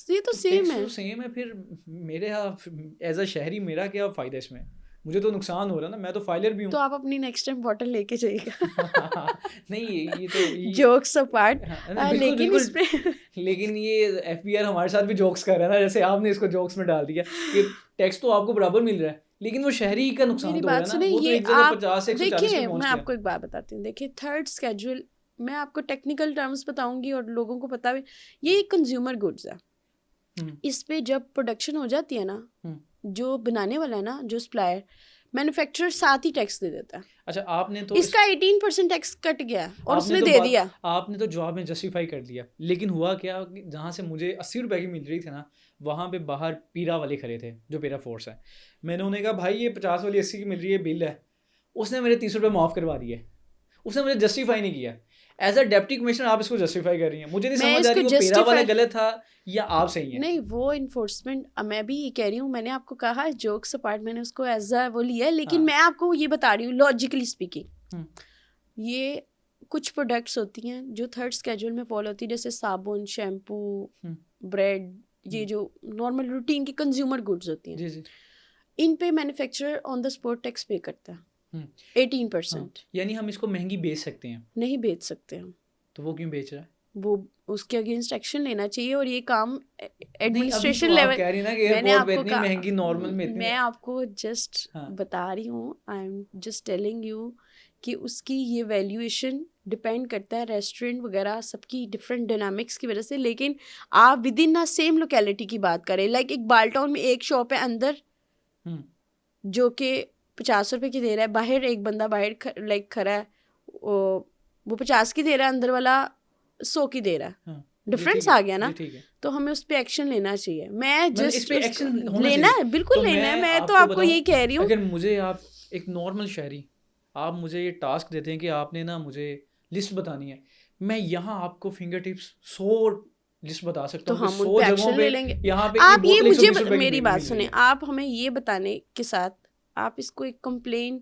یہ تو سیم ہے. سیم ہے، پھر میرے یہاں ایز اے شہری میرا کیا فائدہ اس میں؟ مجھے تو نقصان ہو رہا ہے نا، میں تو فائلر بھی ہوں. تو آپ اپنی نیکسٹ ٹائم بوٹل لے کے جائیے گا. نہیں یہ تو جوکس اپارٹ، لیکن اس پہ لیکن یہ ایف بی آر ہمارے ساتھ بھی جوکس کر رہا ہے نا، جیسے آپ نے اس کو جوکس میں ڈال دیا کہ ٹیکس تو آپ کو برابر مل رہا ہے لیکن وہ شہری کا نقصان تو ہو رہا ہے نا. وہ تو ایک جگہ 50 سے 140 پہ پہنچ گیا. میں آپ کو ایک بات بتاتی ہوں، دیکھیے تھرڈ اسکیجول، میں آپ کو ٹیکنیکل ٹرمز بتاؤں گی اور لوگوں کو پتا بھی، یہ ایک کنزیومر گڈز ہے. اس پہ جب پروڈکشن ہو جاتی ہے نا، جو بنانے والا ہے نا، جو سپلائر، مینوفیکچرر ساتھ ہی ٹیکس دے دیتا ہے. اچھا آپ نے تو اس کا 18% ٹیکس کٹ گیا اور اس نے دے دیا. آپ نے تو جواب میں جسٹیفائی کر دیا، لیکن ہوا کیا، جہاں سے مجھے 80 روپے کی مل رہی تھی نا، وہاں پہ باہر پیرا والے کھڑے تھے جو پیرا فورس ہے. میں نے انہیں کہا بھائی یہ 50 والی 80 کی مل رہی ہے بل ہے. اس نے میرے 30 روپے معاف کروا دیے، اس نے مجھے جسٹیفائی نہیں کیا. ایز اے ڈپٹی کمشنر آپ اس کو جسٹیفائی کر رہی ہیں، مجھے نہیں سمجھ آ رہی وہ پیرا والا غلط تھا یا آپ صحیح ہیں. نہیں وہ انفورسمنٹ، میں بھی یہ کہہ رہی ہوں، میں نے آپ کو کہا جوکس اپارٹ، میں نے اس کو ایز اے وہ لیا ہے، لیکن میں آپ کو یہ بتا رہی ہوں لاجیکلی اسپیکنگ، یہ کچھ پروڈکٹس ہوتی ہیں جو تھرڈ اسکیجول میں فالو ہوتی ہے، جیسے صابن، شیمپو، بریڈ، یہ جو نارمل روٹین کی کنزیومر گڈز ہوتی ہیں، ان پہ manufacturer on the spot tax pay کرتا ہے 18%. یعنی ہم اس کو مہنگی بیچ سکتے ہیں؟ نہیں بیچ سکتے ہم. تو وہ کیوں بیچ رہا ہے؟ وہ اس کے اگینسٹ ایکشن لینا چاہیے، اور یہ کام ایڈمنسٹریشن لیول. میں آپ کو جسٹ بتا رہی ہوں، I am just telling you کہ اس کی یہ ویلیویشن ڈپینڈ کرتا ہے ریسٹورینٹ وغیرہ سب کی ڈفرینٹ ڈائنامکس کی وجہ سے. لیکن آپ ود ان نا سیم لوکیلٹی کی بات کریں، لائک ایک بال ٹاؤن میں ایک شاپ ہے اندر جو کہ 50 روپے کی دے رہا ہے، باہر ایک بندہ باہر لائک کھڑا ہے وہ 50 کی دے رہا ہے، اندر والا 100 کی دے رہا ہے. ڈفرینس آ گیا نا, ٹھیک ہے. تو ہمیں اس پہ ایکشن لینا چاہیے. میں اس جسٹ پہ ایکشن لینا ہے, بالکل لینا ہے. میں تو آپ کو یہی کہہ رہی ہوں. اگر مجھے آپ ایک نارمل شہری, آپ مجھے یہ ٹاسک دیتے ہیں کہ آپ نے نا مجھے لسٹ بتانی ہے, میں یہاں آپ کو فنگر ٹپس 100 لسٹ بتا سکتا ہوں, تو ہم ان پہ ایکشن لے لیں گے. یہاں پہ آپ یہ مجھے میری بات سنیں, آپ ہمیں یہ بتانے کے ساتھ آپ اس کو ایک کمپلین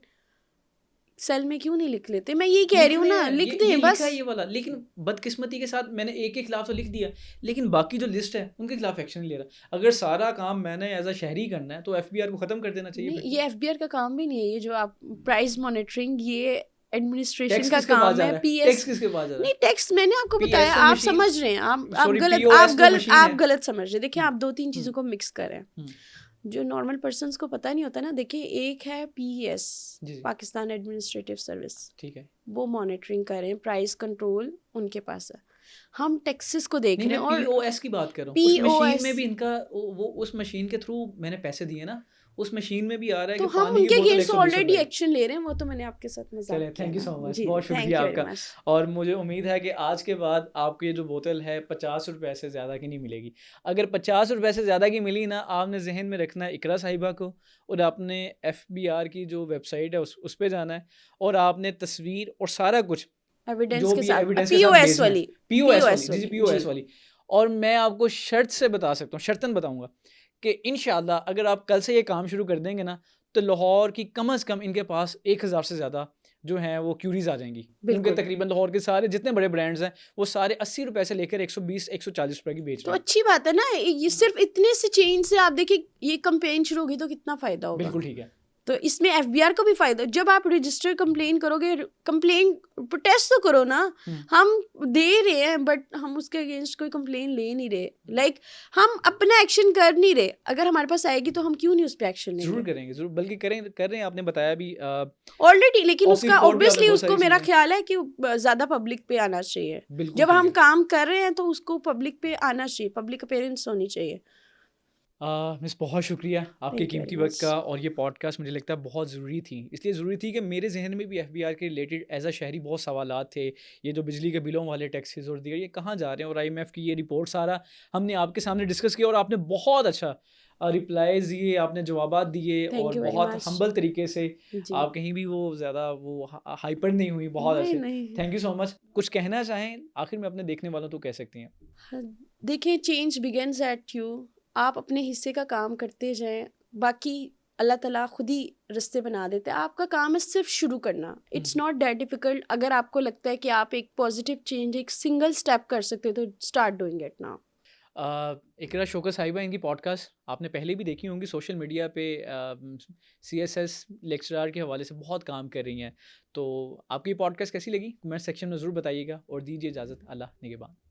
سیل میں کیوں نہیں لکھ لیتے؟ میں یہی کہہ رہی ہوں نا, لکھ دیں بس یہ والا. لیکن بدقسمتی کے ساتھ میں نے ایک کے خلاف تو لکھ دیا, لیکن باقی جو لسٹ ہے ان کے خلاف ایکشن نہیں لے رہا. اگر سارا کام میں نے ایز اے شہری کرنا ہے تو ایف بی آر کو ختم کر دینا چاہیے. یہ ایف بی آر کا کام بھی نہیں ہے, یہ جو آپ پرائز مانیٹرنگ, یہ ایڈمنسٹریشن کا کام ہے. پی ایس کس کے پاس جا رہا ہے؟ نہیں, ٹیکس میں نے آپ کو بتایا, آپ سمجھ رہے ہیں, آپ غلط سمجھ رہے ہیں. دیکھیں آپ 2-3 چیزوں کو مکس کریں جو نارمل پرسنس کو پتہ نہیں ہوتا نا. دیکھیں ایک ہے P S, Pakistan administrative service, ٹھیک ہے, وہ مانیٹرنگ کریں, پرائز کنٹرول ان کے پاس ہے. ہم ٹیکسز کو دیکھ رہے ہیں. اور پی او ایس کی بات کر رہا ہوں, اس مشین میں بھی ان کا وہ اس مشین کے تھرو میں نے پیسے دیے نا, اس مشین میں بھی آ رہا ہے کہ ہم ان کے اگینسٹ آلریڈی ایکشن لے رہے ہیں. وہ تو میں نے آپ کے ساتھ مذاق کیا. تھینک یو سو مچ, بہت شکریہ آپ کا. اور مجھے امید ہے کہ آج کے بعد آپ کو یہ جو بوتل ہے 50 روپے سے زیادہ کی نہیں ملے گی. اگر 50 روپے سے زیادہ کی ملی نا, آپ نے ذہن میں رکھنا ہے اقرا صاحبہ کو, اور آپ نے ایف بی آر کی جو ویب سائٹ ہے اس پہ جانا ہے, اور آپ نے تصویر اور سارا کچھ ایویڈنس کے ساتھ, پی او ایس والی, پی او ایس والی. اور میں آپ کو شرط سے بتا سکتا ہوں, شرطاً بتاؤں گا کہ انشاءاللہ اگر آپ کل سے یہ کام شروع کر دیں گے نا, تو لاہور کی کم از کم ان کے پاس 1000 سے زیادہ جو ہیں وہ کیوریز آ جائیں گی. ان کے تقریباً لاہور کے سارے جتنے بڑے برانڈز ہیں وہ سارے 80 روپے سے لے کر 120-140 روپے کی بیچ رہے ہیں. تو اچھی بات ہے نا, یہ صرف اتنے سے چینج سے آپ دیکھیں یہ کمپین شروع ہوگی تو کتنا فائدہ ہوگا. بالکل ٹھیک ہے. تو اس میں ایف بی آر کو بھی فائدہ. جب آپ رجسٹر کمپلین کرو گے, کمپلین پروٹیسٹ تو کرو نا. ہم دے رہے ہیں بٹ ہم اس کے اگینسٹ کوئی کمپلین لے نہیں رہے. لائک ہم اپنا ایکشن کر نہیں رہے. اگر ہمارے پاس آئے گی تو ہم کیوں نہیں اس پہ ایکشن لیں گے؟ ضرور کریں گے, ضرور, بلکہ کر رہے ہیں, آپ نے بتایا بھی آلریڈی. لیکن اس کا اوبویسلی اس کو میرا خیال ہے کہ زیادہ پبلک پہ آنا چاہیے. جب ہم کام کر رہے ہیں تو اس کو پبلک پہ آنا چاہیے, پبلک اپیئرنس ہونی چاہیے. مس بہت شکریہ آپ کے قیمتی وقت کا. اور یہ پوڈ کاسٹ مجھے لگتا ہے بہت ضروری تھی, اس لیے ضروری تھی کہ میرے ذہن میں بھی ایف بی آر کے ریلیٹڈ ایز اے شہری بہت سوالات تھے. یہ جو بجلی کے بلوں والے ٹیکسز اور دیگر یہ کہاں جا رہے ہیں, اور آئی ایم ایف کی یہ رپورٹ سارا ہم نے آپ کے سامنے ڈسکس کیا, اور آپ نے بہت اچھا ریپلائز دیے, آپ نے جوابات دیے, اور بہت ہمبل طریقے سے. آپ کہیں بھی وہ زیادہ وہ ہائپر نہیں ہوئی, بہت اچھے. تھینک یو سو مچ. کچھ کہنا چاہیں آخر میں اپنے دیکھنے والوں تو کہہ سکتی ہیں؟ دیکھیں, چینج بگنز ایٹ یو. آپ اپنے حصے کا کام کرتے جائیں, باقی اللہ تعالیٰ خود ہی رستے بنا دیتے ہیں. آپ کا کام ہے صرف شروع کرنا. It's not that difficult. اگر آپ کو لگتا ہے کہ آپ ایک پازیٹیو چینج ایک سنگل اسٹیپ کر سکتے ہو تو start doing it now. Iqra Shaukat صاحبہ, ان کی پوڈ کاسٹ آپ نے پہلے بھی دیکھی ہوں گی, سوشل میڈیا پہ سی ایس ایس لیکچرار کے حوالے سے بہت کام کر رہی ہیں. تو آپ کی پوڈ کاسٹ کیسی لگی کمنٹ سیکشن میں ضرور بتائیے گا, اور دیجیے اجازت. اللہ نگہبان.